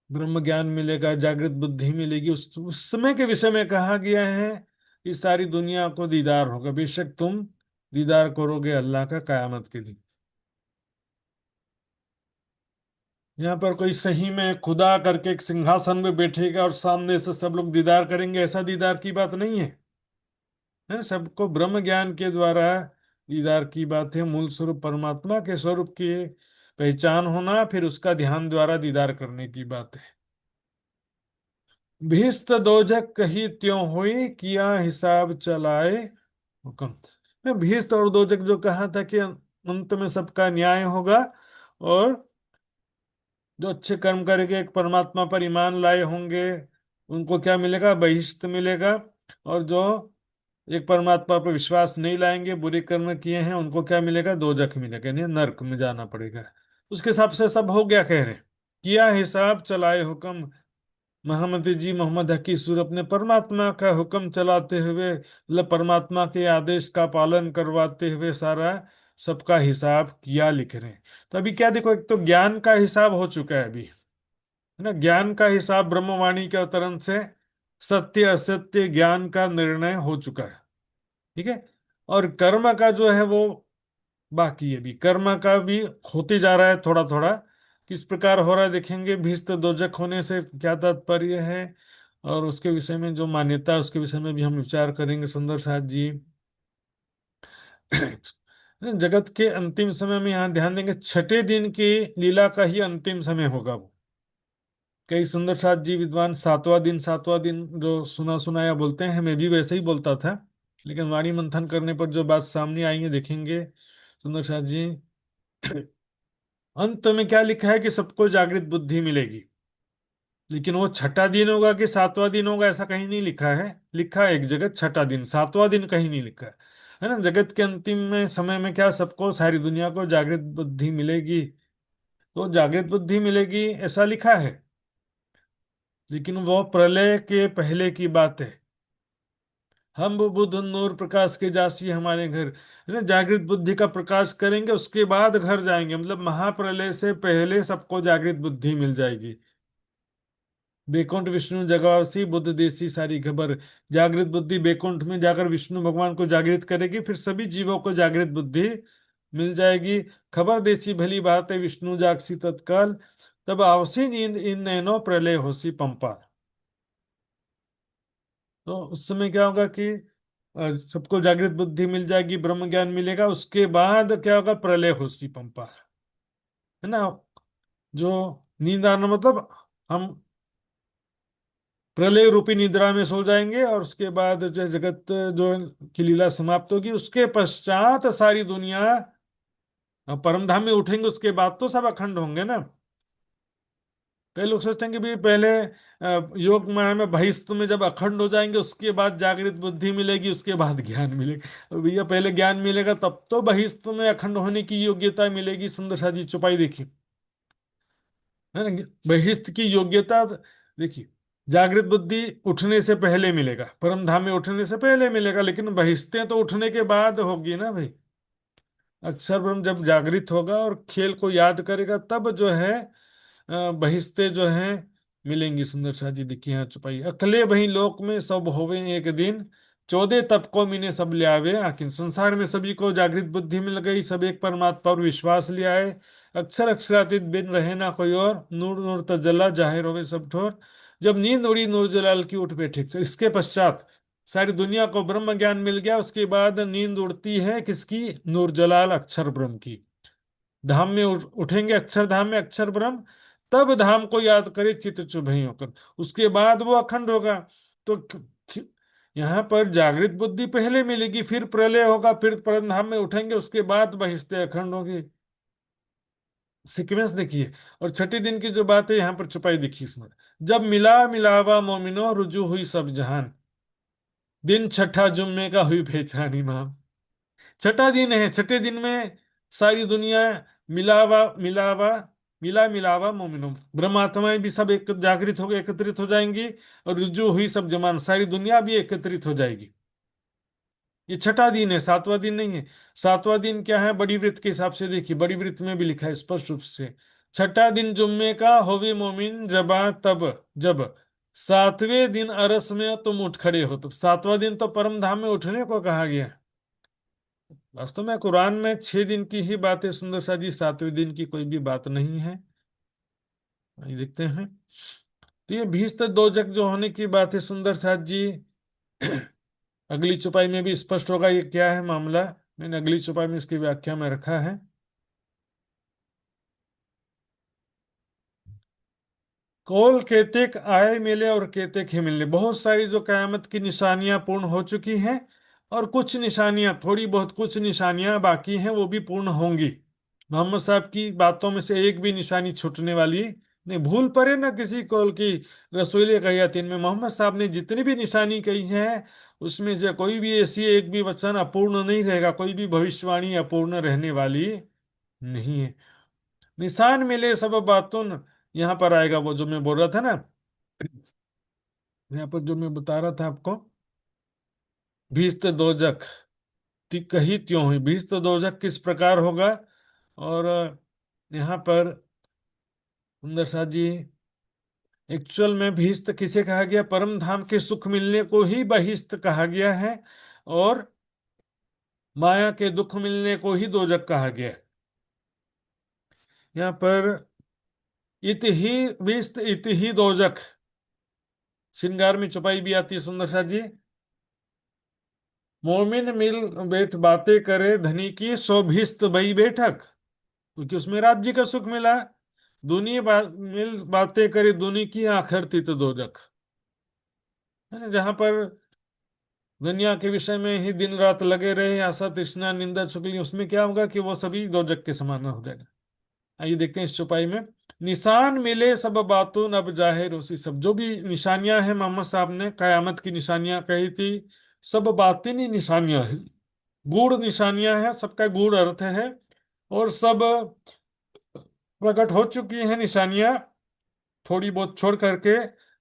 ब्रह्म ज्ञान मिलेगा, जागृत बुद्धि मिलेगी, उस समय के विषय में कहा गया है कि सारी दुनिया को दीदार होगा। बेशक तुम दीदार करोगे अल्लाह का कयामत के दिन। यहाँ पर कोई सही में खुदा करके एक सिंहासन में बैठेगा और सामने से सब लोग दीदार करेंगे, ऐसा दीदार की बात नहीं है। सबको ब्रह्म ज्ञान के द्वारा दीदार की बात है। मूल स्वरूप परमात्मा के स्वरूप की पहचान होना, फिर उसका ध्यान द्वारा दीदार करने की बात है। भीस्त दोजक कही त्यों हुई, किया हिसाब चलाए हुक्म। मैं भीस्त और दोजक जो कहा था कि अंत में सबका न्याय होगा, और जो अच्छे कर्म करके एक परमात्मा पर ईमान लाए होंगे उनको क्या मिलेगा? बहिष्ठ मिलेगा। और जो एक परमात्मा पर विश्वास नहीं लाएंगे, बुरे कर्म किए हैं, उनको क्या मिलेगा? दोजख मिलेगा, यानी नरक में जाना पड़ेगा। उसके हिसाब से सब हो गया, कह रहे किया हिसाब चलाए हुक्म। महामती जी मोहम्मद हकीसुर अपने परमात्मा का हुक्म चलाते हुए, मतलब परमात्मा के आदेश का पालन करवाते हुए सारा सबका हिसाब किया, लिख रहे हैं। तो अभी क्या देखो, एक तो ज्ञान का हिसाब हो चुका है अभी, है ना। ज्ञान का हिसाब ब्रह्मवाणी के अवतरण से सत्य असत्य ज्ञान का निर्णय हो चुका है, ठीक है। और कर्म का जो है वो बाकी है, भी कर्म का भी होते जा रहा है थोड़ा थोड़ा। किस प्रकार हो रहा है देखेंगे। भीष्ट दोजक होने से क्या तात्पर्य है, और उसके विषय में जो मान्यता है उसके विषय में भी हम विचार करेंगे सुंदर साथ जी। जगत के अंतिम समय में यहाँ ध्यान देंगे, छठे दिन की लीला का ही अंतिम समय होगा वो। कई सुंदर साथ जी विद्वान सातवां दिन जो सुना सुनाया बोलते हैं, मैं भी वैसे ही बोलता था, लेकिन वाणी मंथन करने पर जो बात सामने आई है देखेंगे सुंदर साथ जी। अंत में क्या लिखा है कि सबको जागृत बुद्धि मिलेगी, लेकिन वो छठा दिन होगा कि सातवां दिन होगा ऐसा कहीं नहीं लिखा है। लिखा है एक जगह छठा दिन, सातवां दिन कहीं नहीं लिखा है ना। जगत के अंतिम में समय में क्या सबको, सारी दुनिया को जागृत बुद्धि मिलेगी। तो जागृत बुद्धि मिलेगी ऐसा लिखा है, लेकिन वो प्रलय के पहले की बात है। हम वो बुध नूर प्रकाश के जासी हमारे घर, है ना। जागृत बुद्धि का प्रकाश करेंगे उसके बाद घर जाएंगे, मतलब महाप्रलय से पहले सबको जागृत बुद्धि मिल जाएगी। बैकुंठ विष्णु जगवासी बुद्ध देसी सारी खबर। जागृत बुद्धि बैकुंठ में जाकर विष्णु भगवान को जागृत करेगी, फिर सभी जीवों को जागृत बुद्धि मिल जाएगी। खबर देसी भली बात है विष्णु जागसी तत्काल, तब आवसी नींद इन नैनो प्रलय होसी पंपा। तो उस समय क्या होगा कि सबको जागृत बुद्धि मिल जाएगी, ब्रह्म ज्ञान मिलेगा, उसके बाद क्या होगा? प्रलय होसी पंपा, है ना। जो नींद आना मतलब हम प्रलय रूपी निद्रा में सो जाएंगे, और उसके बाद जो जगत जो की लीला समाप्त होगी, उसके पश्चात सारी दुनिया परम धाम में उठेंगे। उसके बाद तो सब अखंड होंगे ना। कई लोग सोचते हैं कि भाई पहले योग माया में बहिष्ठ में जब अखंड हो जाएंगे उसके बाद जागृत बुद्धि मिलेगी, उसके बाद ज्ञान मिलेगा। और भैया पहले ज्ञान मिलेगा तब तो बहिष्ठ में अखंड होने की योग्यता मिलेगी। सुंदर शादी चुपाई देखिए, है ना। बहिष्ठ की योग्यता देखिए, जागृत बुद्धि उठने से पहले मिलेगा, परम धाम में उठने से पहले मिलेगा, लेकिन बहिष्ठें तो उठने के बाद होगी ना भाई। अक्षर ब्रह्म जब जागृत होगा और खेल को याद करेगा तब जो है बहिश्ते जो हैं मिलेंगी। सुंदर शाह जी दिखी यहाँ छुपाई, अकले वही लोक में सब होवे एक दिन, 14 तपकों मीने सब ले आवे आखिर। संसार में सभी को जागृत बुद्धि मिल गई, सब एक परमात्मा पर विश्वास ले आए। अक्षर अक्षरातीत बिन रहे ना कोई और, नूर नूर तजल्ला जाहिर होवे सब ठोर। जब नींद उड़ी नूर जलाल की उठ बैठे। तो इसके पश्चात सारी दुनिया को ब्रह्म ज्ञान मिल गया, उसके बाद नींद उड़ती है किसकी? नूर जलाल अक्षर ब्रह्म की। धाम में उठेंगे, अक्षर धाम में अक्षर ब्रह्म, तब धाम को याद करे चित्त चुभई होकर, उसके बाद वो अखंड होगा। तो यहाँ पर जागृत बुद्धि पहले मिलेगी, फिर प्रलय होगा, फिर परम धाम में उठेंगे, उसके बाद बहिष्ते अखंड होगी। सीक्वेंस देखिए। और छठे दिन की जो बात है यहाँ पर छुपाई देखिए इसमें। जब मिला मिलावा मोमिनो रुजू हुई सब जहान, दिन छठा जुम्मे का हुई पहचान इमाम। छठा दिन है, छठे दिन में सारी दुनिया मिलावा मिलावा मिला मिलावा मोमिनो, ब्रह्मात्माएं भी सब एक जागृत हो गए, एकत्रित हो जाएंगी। और रुजू हुई सब जमान, सारी दुनिया भी एकत्रित हो जाएगी। ये छठा दिन है, सातवां दिन नहीं है। सातवां दिन क्या है, बड़ी वृत्त के हिसाब से देखिए, बड़ी वृत्त में भी लिखा है स्पष्ट रूप से, छठा दिन जुम्मे का होवे मोमिन जबा तब, जब सातवें दिन अरस में तुम उठ खड़े हो। तो सातवां दिन तो परम धाम में उठने को कहा गया। वास्तव में कुरान में 6 दिन की ही बात है सुंदर सा जी, सातवें दिन की कोई भी बात नहीं है। ये देखते हैं। तो ये भीस्त दोजक जो होने की बात है सुंदर साथ जी, अगली चौपाई में भी स्पष्ट होगा ये क्या है मामला। मैंने अगली चौपाई में इसकी व्याख्या में रखा है। कौल केतेक आए मिले और केतेक ही मिलने, बहुत सारी जो कयामत की निशानियां पूर्ण हो चुकी हैं, और कुछ निशानियां, थोड़ी बहुत कुछ निशानियां बाकी हैं, वो भी पूर्ण होंगी। मोहम्मद साहब की बातों में से एक भी निशानी छूटने वाली नहीं। भूल पड़े ना किसी कौल की, रसूल कहियत इनमें मोहम्मद साहब ने जितनी भी निशानी कही है, उसमें से कोई भी ऐसी एक भी वचन अपूर्ण नहीं रहेगा, कोई भी भविष्यवाणी अपूर्ण रहने वाली नहीं है। निशान मिले सब बातुन, यहाँ पर आएगा वो जो मैं बोल रहा था ना, यहाँ पर जो मैं बता रहा था आपको, भीस्त दोजक कही त्यों हुई, भीस्त दोजक किस प्रकार होगा। और यहाँ पर सुंदर सा जी, एक्चुअल में भीस्त किसे कहा गया, परम धाम के सुख मिलने को ही बहिस्त कहा गया है, और माया के दुख मिलने को ही दोजक कहा गया है। यहाँ पर इत ही भीस्त इत ही दोजक, श्रृंगार में छुपाई भी आती है सुंदर सा जी। मोमिन मिल बैठ बातें करे धनी की, शोभिस्त बई बैठक, क्योंकि उसमें राज्य का सुख मिला। मिल बातें करे दुनी की, आखिर तित दोजक, है ना, जहां पर दुनिया के विषय में ही दिन रात लगे रहे, आशा तृष्णा निंदा चुगली, उसमें क्या होगा कि वो सभी दोजक के समान हो जाएगा। आइए देखते हैं इस चौपाई में। निशान मिले सब बातों अब जाहिर उसी सब, जो भी निशानियां हैं मोहम्मद साहब ने कयामत की निशानियां कही थी, सब बातिनी निशानियां हैं, गूढ़ निशानियां हैं, सबका गूढ़ अर्थ है, और सब प्रकट हो चुकी हैं निशानियां, थोड़ी बहुत छोड़ करके।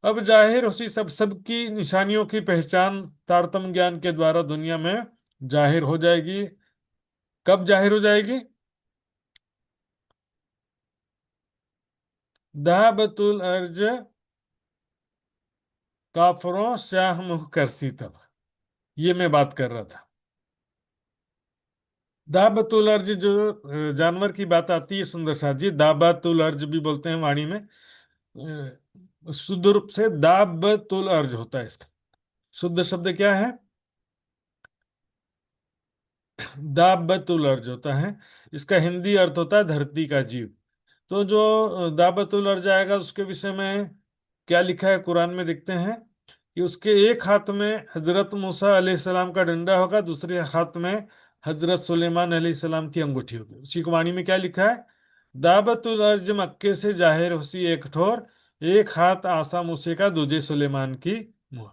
अब जाहिर उसी सब, सबकी निशानियों की पहचान तारतम्य ज्ञान के द्वारा दुनिया में जाहिर हो जाएगी। कब जाहिर हो जाएगी, दाबतुल अर्ज काफरों स्याह मुह करसी तब, ये मैं बात कर रहा था। दाबतुल अर्ज जो जानवर की बात आती है सुंदर साथ जी, दाबतुल अर्ज भी बोलते हैं वाणी में, शुद्ध रूप से दाबतुल अर्ज होता है इसका। शुद्ध शब्द क्या है, दाबतुल अर्ज होता है। इसका हिंदी अर्थ होता है धरती का जीव। तो जो दाबतुल अर्ज आएगा उसके विषय में क्या लिखा है कुरान में, देखते हैं कि उसके एक हाथ में हजरत मूसा अलैहिस्सलाम का डंडा होगा, दूसरे हाथ में हजरत सुलेमान अलैहिस्सलाम की अंगूठी होगी। उसी को वाणी में क्या लिखा है, दाबतुल अर्ज मक्के से जाहिर हुसी एक ठोर, एक हाथ आसा मूसे का दूजे सुलेमान की मुहर।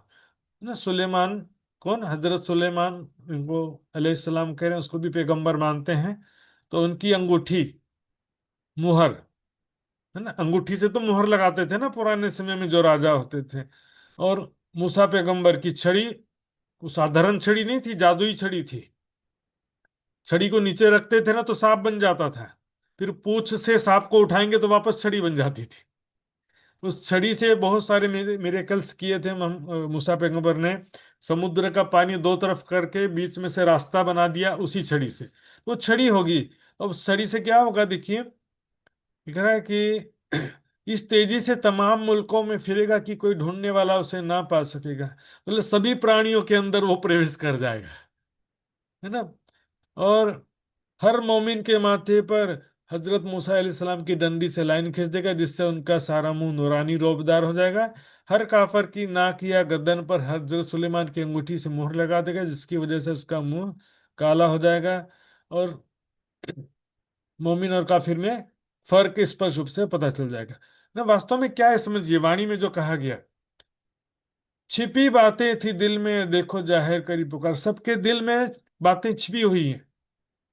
ना सुलेमान कौन, हजरत सुलेमान, इनको अलैहिस्सलाम कह रहे हैं, उसको भी पैगंबर मानते हैं। तो उनकी अंगूठी, मुहर, है ना, अंगूठी से तो मुहर लगाते थे ना पुराने समय में जो राजा होते थे। और मूसा पैगंबर की छड़ी, वो साधारण छड़ी नहीं थी, जादुई छड़ी थी। छड़ी को नीचे रखते थे ना तो सांप बन जाता था, फिर पूंछ से सांप को उठाएंगे तो वापस छड़ी बन जाती थी। उस छड़ी से बहुत सारे मिरेकल्स किए थे मूसा पैगंबर ने। समुद्र का पानी दो तरफ करके बीच में से रास्ता बना दिया उसी छड़ी से, वो छड़ी होगी। अब छड़ी से क्या होगा देखिए, दिख रहा है कि इस तेजी से तमाम मुल्कों में फिरेगा कि कोई ढूंढने वाला उसे ना पा सकेगा, मतलब सभी प्राणियों के अंदर वो प्रवेश कर जाएगा, है ना। और हर मोमिन के माथे पर हजरत मूसा अलैहिस्सलाम की डंडी से लाइन खींच देगा, जिससे उनका सारा मुंह नूरानी रोबदार हो जाएगा। हर काफर की नाक या गर्दन पर हजरत सुलेमान की अंगूठी से मोहर लगा देगा, जिसकी वजह से उसका मुंह काला हो जाएगा। और मोमिन और काफिर में फर्क स्पष्ट रूप से पता चल जाएगा ना। वास्तव में क्या है समझिए, वाणी में जो कहा गया, छिपी बातें थी दिल में देखो जाहिर करी पुकार। सबके दिल में बातें छिपी हुई हैं।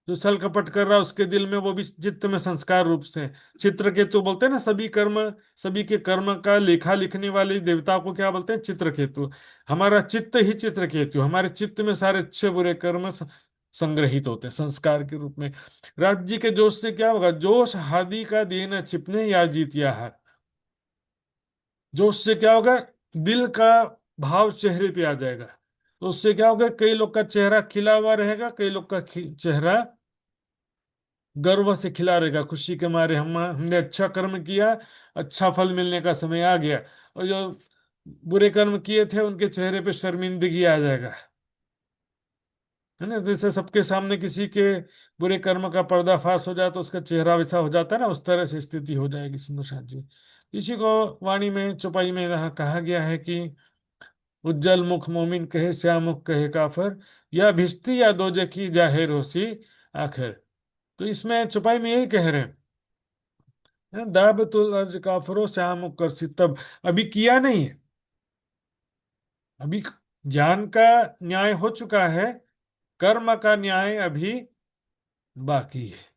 जो छल कपट कर रहा है उसके दिल में, वो भी चित्त में संस्कार रूप से। चित्रकेतु बोलते हैं ना, सभी के कर्म का लेखा लिखने वाले देवता को क्या बोलते हैं? चित्रकेतु। हमारा चित्त ही चित्रकेतु, हमारे चित्त में सारे अच्छे बुरे कर्म संग्रहित होते हैं संस्कार के रूप में। राज्य के जोश से क्या होगा? जोश हादी का देना छिपने या जीत या हार। जोश से क्या होगा? दिल का भाव चेहरे पे आ जाएगा। तो उससे क्या होगा? कई लोग का चेहरा खिला हुआ रहेगा, कई लोग का चेहरा गर्व से खिला रहेगा, खुशी के मारे हमने अच्छा कर्म किया, अच्छा फल मिलने का समय आ गया। और जो बुरे कर्म किए थे उनके चेहरे पे शर्मिंदगी आ जाएगा, है ना। जैसे सबके सामने किसी के बुरे कर्म का पर्दाफाश हो जाए तो उसका चेहरा वैसा हो जाता है ना, उस तरह से स्थिति हो जाएगी सुंदर साथ जी। इसी को वाणी में चौपाई में यहाँ कहा गया है कि उज्जवल मुख मोमिन कहे, श्याम मुख कहे काफर, या भिश्ती या दोजखी जाहिर होसी आखिर। तो इसमें चौपाई में यही कह रहे हैं, दाबतुल अर्ज काफरो श्याम कर सितब। अभी किया नहीं है, अभी ज्ञान का न्याय हो चुका है, कर्म का न्याय अभी बाकी है।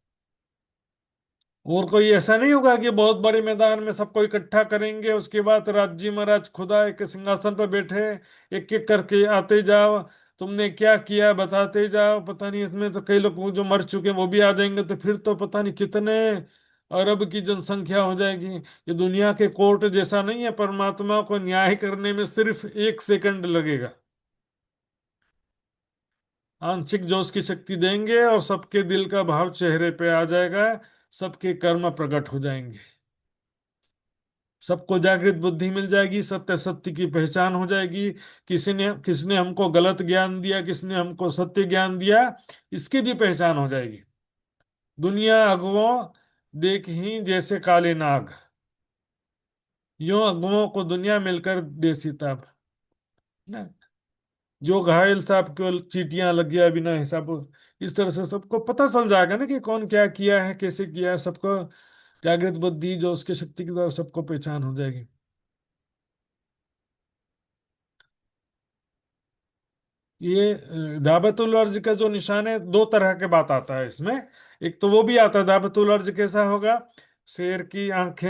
और कोई ऐसा नहीं होगा कि बहुत बड़े मैदान में सबको इकट्ठा करेंगे, उसके बाद राज्य महाराज खुदा एक सिंहासन पर बैठे, एक एक करके आते जाओ, तुमने क्या किया बताते जाओ। पता नहीं, इसमें तो कई लोग जो मर चुके हैं वो भी आ जाएंगे, तो फिर तो पता नहीं कितने अरब की जनसंख्या हो जाएगी। ये दुनिया के कोर्ट जैसा नहीं है, परमात्मा को न्याय करने में सिर्फ 1 सेकंड लगेगा। आंशिक जोश की शक्ति देंगे और सबके दिल का भाव चेहरे पे आ जाएगा, सबके कर्म प्रकट हो जाएंगे, सबको जागृत बुद्धि मिल जाएगी, सत्य सत्य की पहचान हो जाएगी। किसने हमको गलत ज्ञान दिया, किसने हमको सत्य ज्ञान दिया, इसकी भी पहचान हो जाएगी। दुनिया अगुओं देख ही जैसे काले नाग, यूं अगुओं को दुनिया मिलकर दे सिताब ना। जो घायल साहब केवल चीटियां लग गया बिना हिसाब, इस तरह से सबको पता चल जाएगा ना कि कौन क्या किया है, कैसे किया है। सबको जागृत बुद्धि जो उसके शक्ति के द्वारा सबको पहचान हो जाएगी। ये दाबतुल अर्ज का जो निशान है, 2 तरह के बात आता है इसमें। एक तो वो भी आता है, दाबतुल अर्ज कैसा होगा? शेर की आंखें,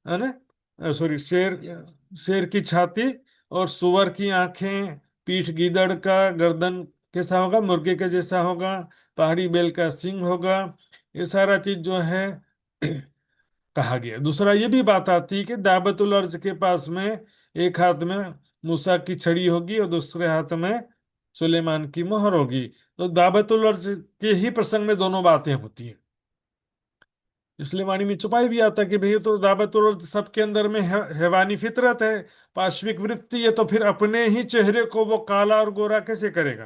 है ना, सॉरी, शेर की छाती और सुअर की आंखें, पीठ गीदड़ का, गर्दन कैसा होगा? मुर्गे के जैसा होगा, पहाड़ी बैल का सींग होगा। ये सारा चीज जो है कहा गया। दूसरा ये भी बात आती है कि दाबतुल अर्ज के पास में एक हाथ में मूसा की छड़ी होगी और दूसरे हाथ में सुलेमान की मोहर होगी। तो दाबतुल अर्ज के ही प्रसंग में दोनों बातें होती हैं। इसलिए वाणी में छुपाई भी आता है कि भैया तो दाबतुल अर्ज सबके अंदर में हैवानी फितरत है, पाश्विक वृत्ति है, तो फिर अपने ही चेहरे को वो काला और गोरा कैसे करेगा?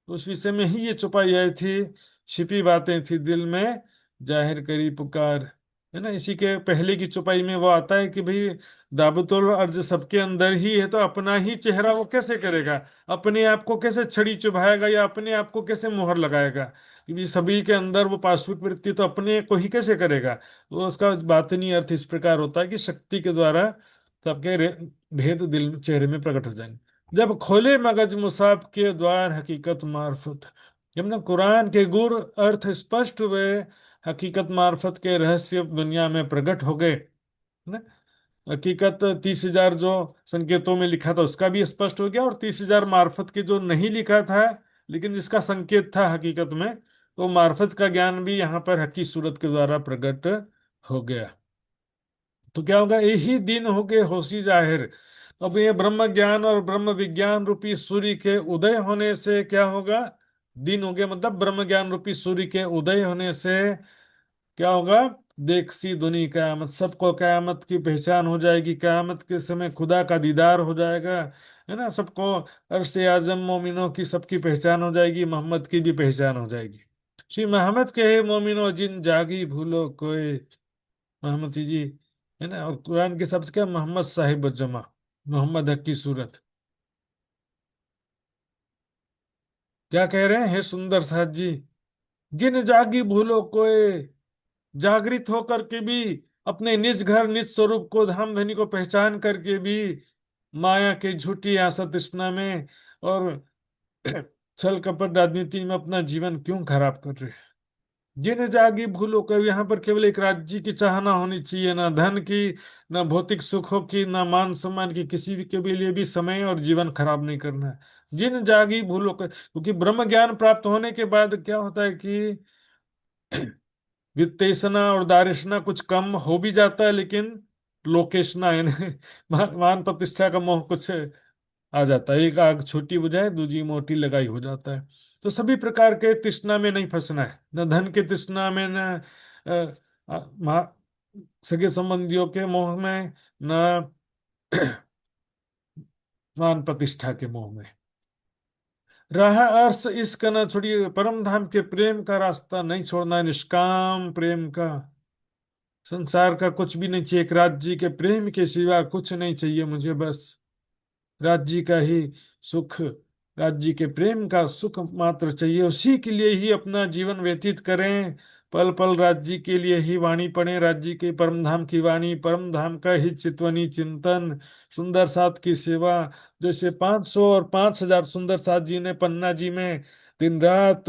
तो उस विषय में ही ये छुपाई आई थी, छिपी बातें थी दिल में जाहिर करी पुकार, है ना। इसी के पहले की छुपाई में वो आता है कि भाई दाबतुल अर्ज सबके अंदर ही है, तो अपना ही चेहरा वो कैसे करेगा? अपने आप को कैसे छड़ी चुभाएगा या अपने आप को कैसे मोहर लगाएगा? क्योंकि सभी के अंदर वो पाश्विक वृत्ति तो अपने को ही कैसे करेगा? तो उसका बातनी अर्थ इस प्रकार होता है कि शक्ति के द्वारा सबके भेद दिल चेहरे में प्रकट हो जाएंगे। जब खोले मगज मुसाफ के द्वार हकीकत मार्फत, जब ना कुरान के गुर अर्थ स्पष्ट हुए, हकीकत मार्फत के रहस्य दुनिया में प्रकट हो गए ना। हकीकत 30,000 जो संकेतों में लिखा था उसका भी स्पष्ट हो गया, और 30,000 मार्फत के जो नहीं लिखा था लेकिन जिसका संकेत था हकीकत में, तो मार्फत का ज्ञान भी यहाँ पर हकी सूरत के द्वारा प्रकट हो गया। तो क्या होगा? यही दिन हो गए होशी जाहिर। अब ये ब्रह्म ज्ञान और ब्रह्म विज्ञान रूपी सूर्य के उदय होने से क्या होगा? दिन हो गया, मतलब ब्रह्म ज्ञान रूपी सूर्य के उदय होने से क्या होगा? देख सी दुनी कयामत, सबको कयामत की पहचान हो जाएगी। कयामत के समय खुदा का दीदार हो जाएगा, है ना। सबको अरसे आजम मोमिनों की सबकी पहचान हो जाएगी, मोहम्मद की भी पहचान हो जाएगी। श्री मोहम्मद के हे मोमिनो जिन जागी भूलो कोई, मोहम्मद जी, है ना। और कुरान के शब्द क्या? मोहम्मद साहिब जमा, मोहम्मद हक की सूरत। क्या कह रहे हैं? हे सुंदर साथ जी, जिन जागी भूलो कोय, जागृत होकर के भी अपने निज घर निज स्वरूप को, धाम धनी को पहचान करके भी माया के झूठी आशा तृष्णा में और छल कपट राजनीति में अपना जीवन क्यों खराब कर रहे हैं। जिन जागी भूलो को, यहाँ पर केवल एक राज्य की चाहना होनी चाहिए, ना धन की, ना भौतिक सुखों की, ना मान सम्मान की, किसी भी के भी लिए भी समय और जीवन खराब नहीं करना है। जिन जागी भूलो को, क्योंकि ब्रह्म ज्ञान प्राप्त होने के बाद क्या होता है कि वित्तेषणा और दारिशना कुछ कम हो भी जाता है, लेकिन लोकेशना यानी मान प्रतिष्ठा का मोह कुछ आ जाता है। एक आग छोटी बुझाए दूजी मोटी लगाई हो जाता है। तो सभी प्रकार के तृष्णा में नहीं फंसना है, न धन के तृष्णा में, न सगे संबंधियों के मोह में, न मान प्रतिष्ठा के मोह में। राह अर्श इश्क न छोड़िए, परम धाम के प्रेम का रास्ता नहीं छोड़ना है, निष्काम प्रेम का। संसार का कुछ भी नहीं चाहिए, एक राज्य के प्रेम के सिवा कुछ नहीं चाहिए मुझे, बस राज्य का ही सुख, राज्य के प्रेम का सुख मात्र चाहिए। उसी के लिए ही अपना जीवन व्यतीत करें, पल पल राज्य के लिए ही वाणी पढ़ें, राज्य के परम धाम की वाणी, परम धाम का ही चितवनी चिंतन, सुंदर साथ की सेवा। जैसे 500 और 5000 सुंदर साथ जी ने पन्ना जी में दिन रात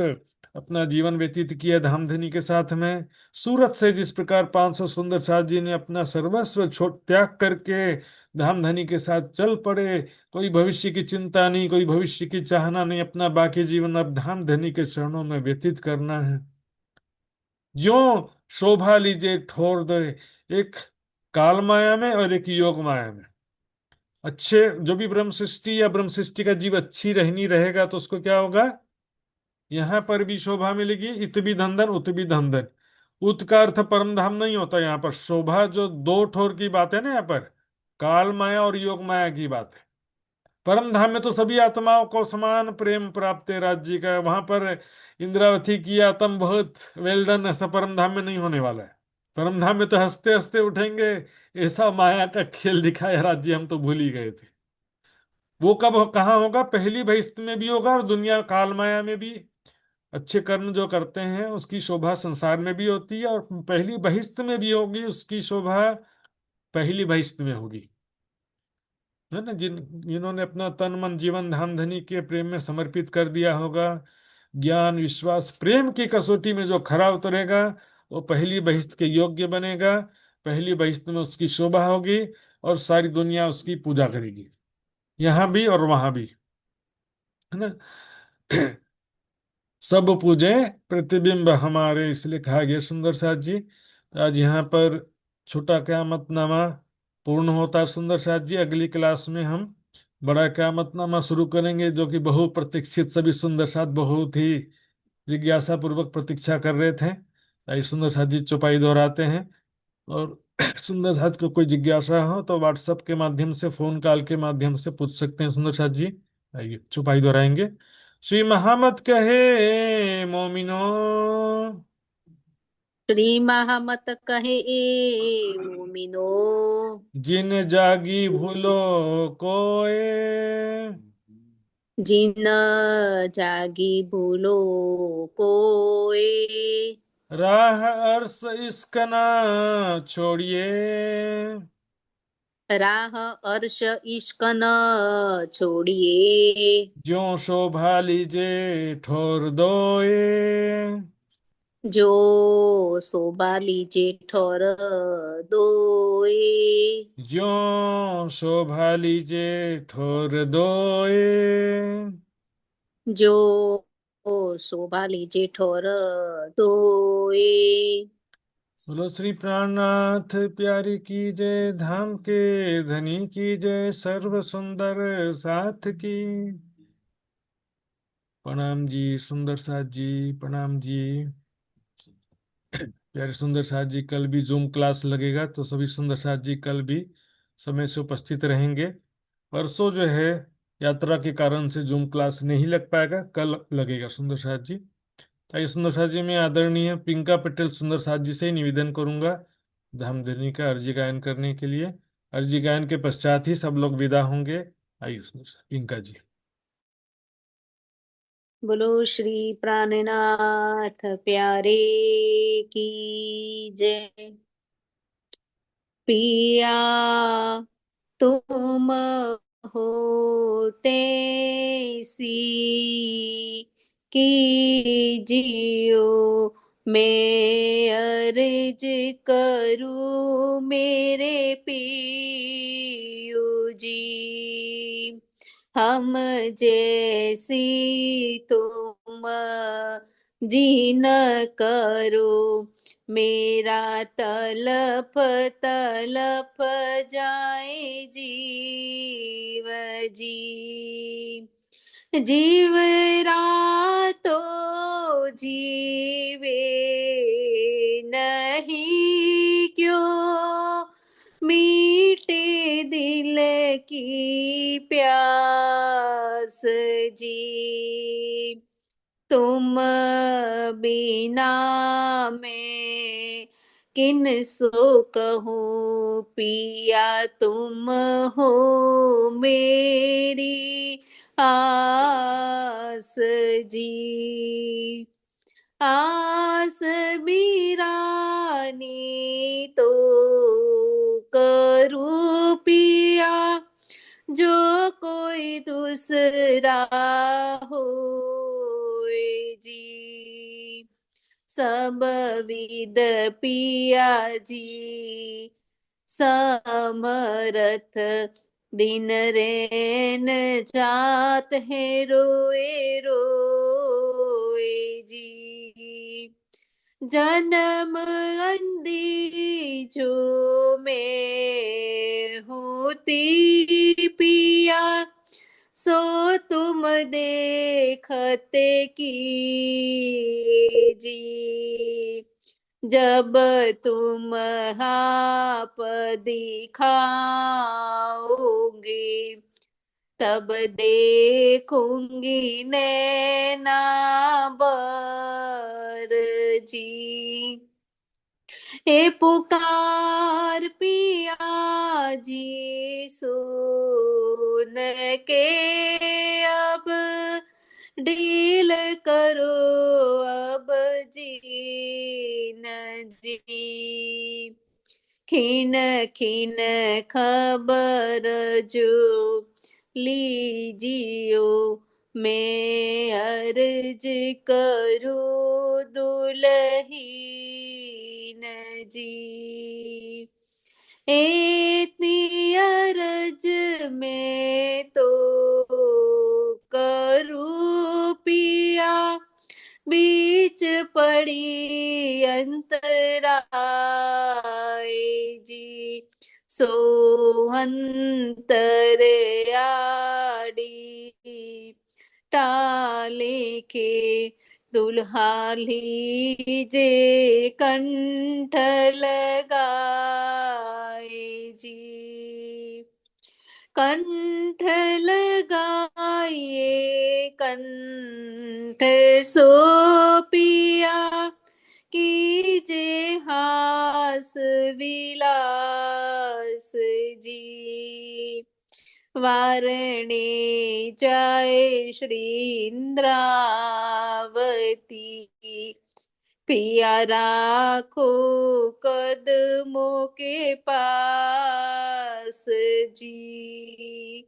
अपना जीवन व्यतीत किया धामधनी के साथ में। सूरत से जिस प्रकार 500 सुंदर साथ जी ने अपना सर्वस्व छोड़ त्याग करके धामधनी के साथ चल पड़े, कोई भविष्य की चिंता नहीं, कोई भविष्य की चाहना नहीं, अपना बाकी जीवन अब धामधनी के चरणों में व्यतीत करना है। ज्यो शोभा लीजिए ठोर दे, एक काल माया में और एक योग माया में। अच्छे जो भी ब्रह्म सृष्टि या ब्रह्म सृष्टि का जीव अच्छी रहनी रहेगा तो उसको क्या होगा, यहाँ पर भी शोभा मिलेगी, इत भी धन धन उत भी धन धन। उत का अर्थ परम धाम नहीं होता, यहाँ पर शोभा जो दो ठोर की बात है ना, यहाँ पर काल माया और योग माया की बात है। परम धाम में तो सभी आत्माओं को समान प्रेम प्राप्त है राज्य का, वहां पर इंद्रावती किया तुम बहुत वेल डन, ऐसा परम धाम में नहीं होने वाला है। परम धाम में तो हंसते हंसते उठेंगे, ऐसा माया का खेल दिखाया राज्य, हम तो भूल ही गए थे। वो कब कहाँ होगा, पहली बहिश्त में भी होगा और दुनिया काल माया में भी। अच्छे कर्म जो करते हैं उसकी शोभा संसार में भी होती है, और पहली बहिश्त में भी होगी उसकी शोभा, पहली बहिश्त में होगी, है ना। जिन्होंने अपना तन मन जीवन धाम धनी के प्रेम में समर्पित कर दिया होगा, ज्ञान विश्वास प्रेम की कसौटी में जो खरा उतरेगा वो पहली बहिश्त के योग्य बनेगा, पहली बहिश्त में उसकी शोभा होगी और सारी दुनिया उसकी पूजा करेगी, यहाँ भी और वहां भी, है ना। सब पूजे प्रतिबिंब हमारे, इसलिए कहा गया सुंदर साथ जी। तो आज यहाँ पर छोटा क़यामतनामा पूर्ण होता है सुंदर साथ जी। अगली क्लास में हम बड़ा क़यामतनामा शुरू करेंगे, जो कि बहु प्रतीक्षित, सभी सुंदर साथ बहुत ही जिज्ञासा पूर्वक प्रतीक्षा कर रहे थे। ताकि सुंदर साथ जी चौपाई दोहराते हैं, और सुंदर साथ को कोई जिज्ञासा हो तो व्हाट्सएप के माध्यम से, फोन कॉल के माध्यम से पूछ सकते हैं सुंदर साथ जी। आइए चौपाई दोहराएंगे। श्री महामत कहे मोमिनो, श्री महामत कहे ए मोमिनो, जिन जागी भूलो कोय, जिन जागी भूलो कोय, राह अर्श इश्क ना छोड़िए, राह अर्श इश्क न छोड़िए, ज्यों शोभा लीजे ठोर दोए, जो शोभा लीजे ठोर दोए, ज्यों शोभा लीजे ठोर दोए। जो शोभा लीजे ठोर दोए। बोलो श्री प्राणनाथ प्यारी की जय, धाम के धनी की जय, सर्व सुंदर साथ की। प्रणाम जी सुंदर साथ जी, प्रणाम जी। प्यारे सुंदर साथ जी, कल भी जूम क्लास लगेगा तो सभी सुंदर साथ जी कल भी समय से उपस्थित रहेंगे। परसों जो है यात्रा के कारण से जूम क्लास नहीं लग पाएगा, कल लगेगा सुंदर साथ जी। ताकि सुंदर साथ जी, मैं आदरणीय पिंका पटेल सुंदर साथ जी से ही निवेदन करूंगा धामधनी का अर्जी गायन करने के लिए। अर्जी गायन के पश्चात ही सब लोग विदा होंगे। आइए सुंदर साथ पिंका जी। बोलो श्री प्राणनाथ प्यारे की जय। पिया तुम होते सी की जियो, मैं अर्ज करूं मेरे पियो जी। हम जैसी तुम जी न करो, मेरा तलप तलप जाए जीव जी। जीव रातो जीवे नहीं क्यों, मीठे दिल की प्यास जी। तुम बिना मैं किन सो कहूँ, पिया तुम हो मेरी आस जी। आस बिरानी तो करूँ पिया, जो कोई दूसरा हो जी। सब विद पिया जी समरथ, दिन रैन जात है रोए रोए जी। जन्म अंधी जो मैं होती पिया, सो तुम देखते की जी। जब तुम आप दिखाओगे, तब देखूंगी नैना बर जी। हे पुकार पिया जी सुन के, अब ढील करो अब जी न जी। खिन खिन खबर जो लीजियो, मैं अर्ज करूँ दुलहीन जी। इतनी अरज में तो करूँ पिया, बीच पड़ी अंतराय जी। सो अंतर आड़ी टाले के, दुल्हा लीजे कंठ लगाए जी। कंठ लगाइए कंठ सो पिया, कीजे हास विलास जी। वारणे जाए श्री इंद्रावती, पिया राखो कदमों के पास जी।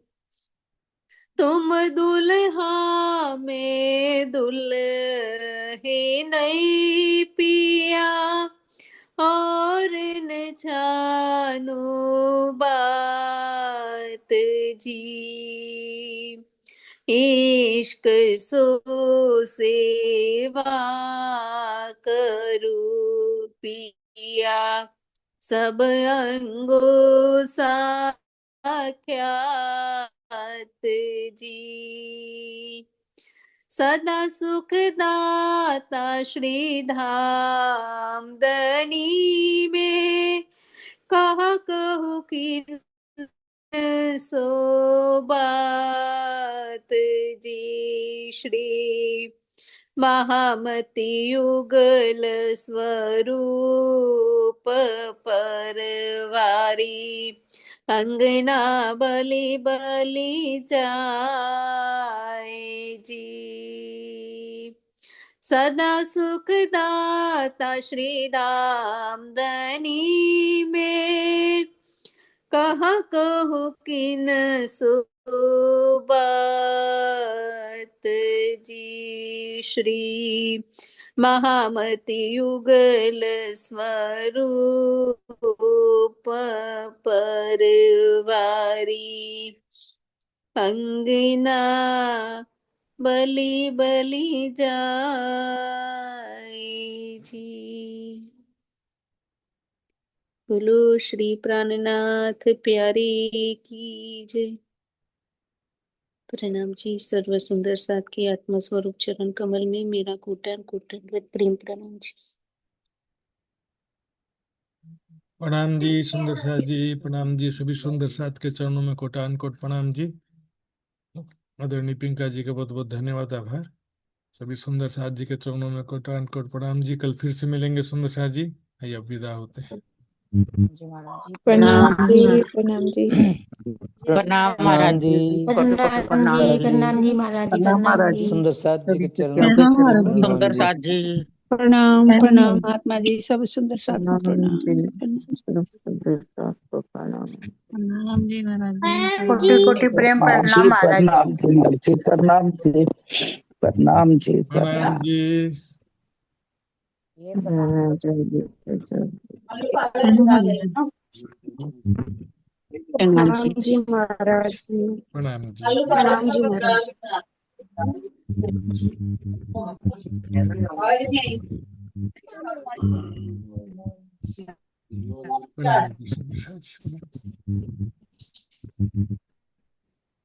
तुम दुल्हा में दुल्हे नहीं पिया, और न जानो बात जी। इश्क सो सेवा करूं पिया, सब अंगों साख्यात जी। सदा सुखदाता श्री धाम दनी में, कहा कहूँ कि सो बात जी। श्री महामती युगल स्वरूप परवारी, अंगना बलि बलि जाए जी। सदा सुखदाता श्री दामदनी में, कहाँ कहूँ किन सुबात जी। श्री महामति युगल स्वरूप परवारी, अंगना बलि बलि जाय जी। बोलो श्री प्राणनाथ प्यारे की जय। प्रणाम जी। सर्व सुंदर साथ के आत्मा स्वरूप चरण कमल में मेरा कोटन कोटन प्रेम प्रणाम जी। प्रणाम जी सुंदर साथ जी, प्रणाम जी। सभी सुंदर साथ के चरणों में कोटान कोट प्रणाम जी। आदरणीय पिंका जी का बहुत बहुत धन्यवाद, आभार। सभी सुंदर साथ जी के चरणों में कोटान कोट प्रणाम जी। कल फिर से मिलेंगे सुंदर साथ जी। आइए अब विदा होते हैं। जी महाराज जी प्रणाम प्रणाम। जी, प्रणाम जी। प्रणाम महाराज जी। कोटि कोटि प्रणाम जी। प्रणाम जी महाराज जी, प्रणाम महाराज जी। सुंदर साथ जी सभी के सखियों चरणों के में चरणों में प्रणाम सुंदर जी। साथ जी। प्रणाम प्रणाम महात्मा जी, सब सुंदर साथ को प्रणाम जी। प्रणाम। सुंदर साथ को प्रणाम। प्रणाम जी महाराज जी। कोटि कोटि प्रेम प्रणाम महाराज जी। प्रणाम जी, प्रणाम जी, प्रणाम जी। प्रणाम जी। प्रणाम जी। जी महाराज जी। प्रणाम जी। प्रणाम जी महाराज। प्रणाम जी सुंदर साथ जी।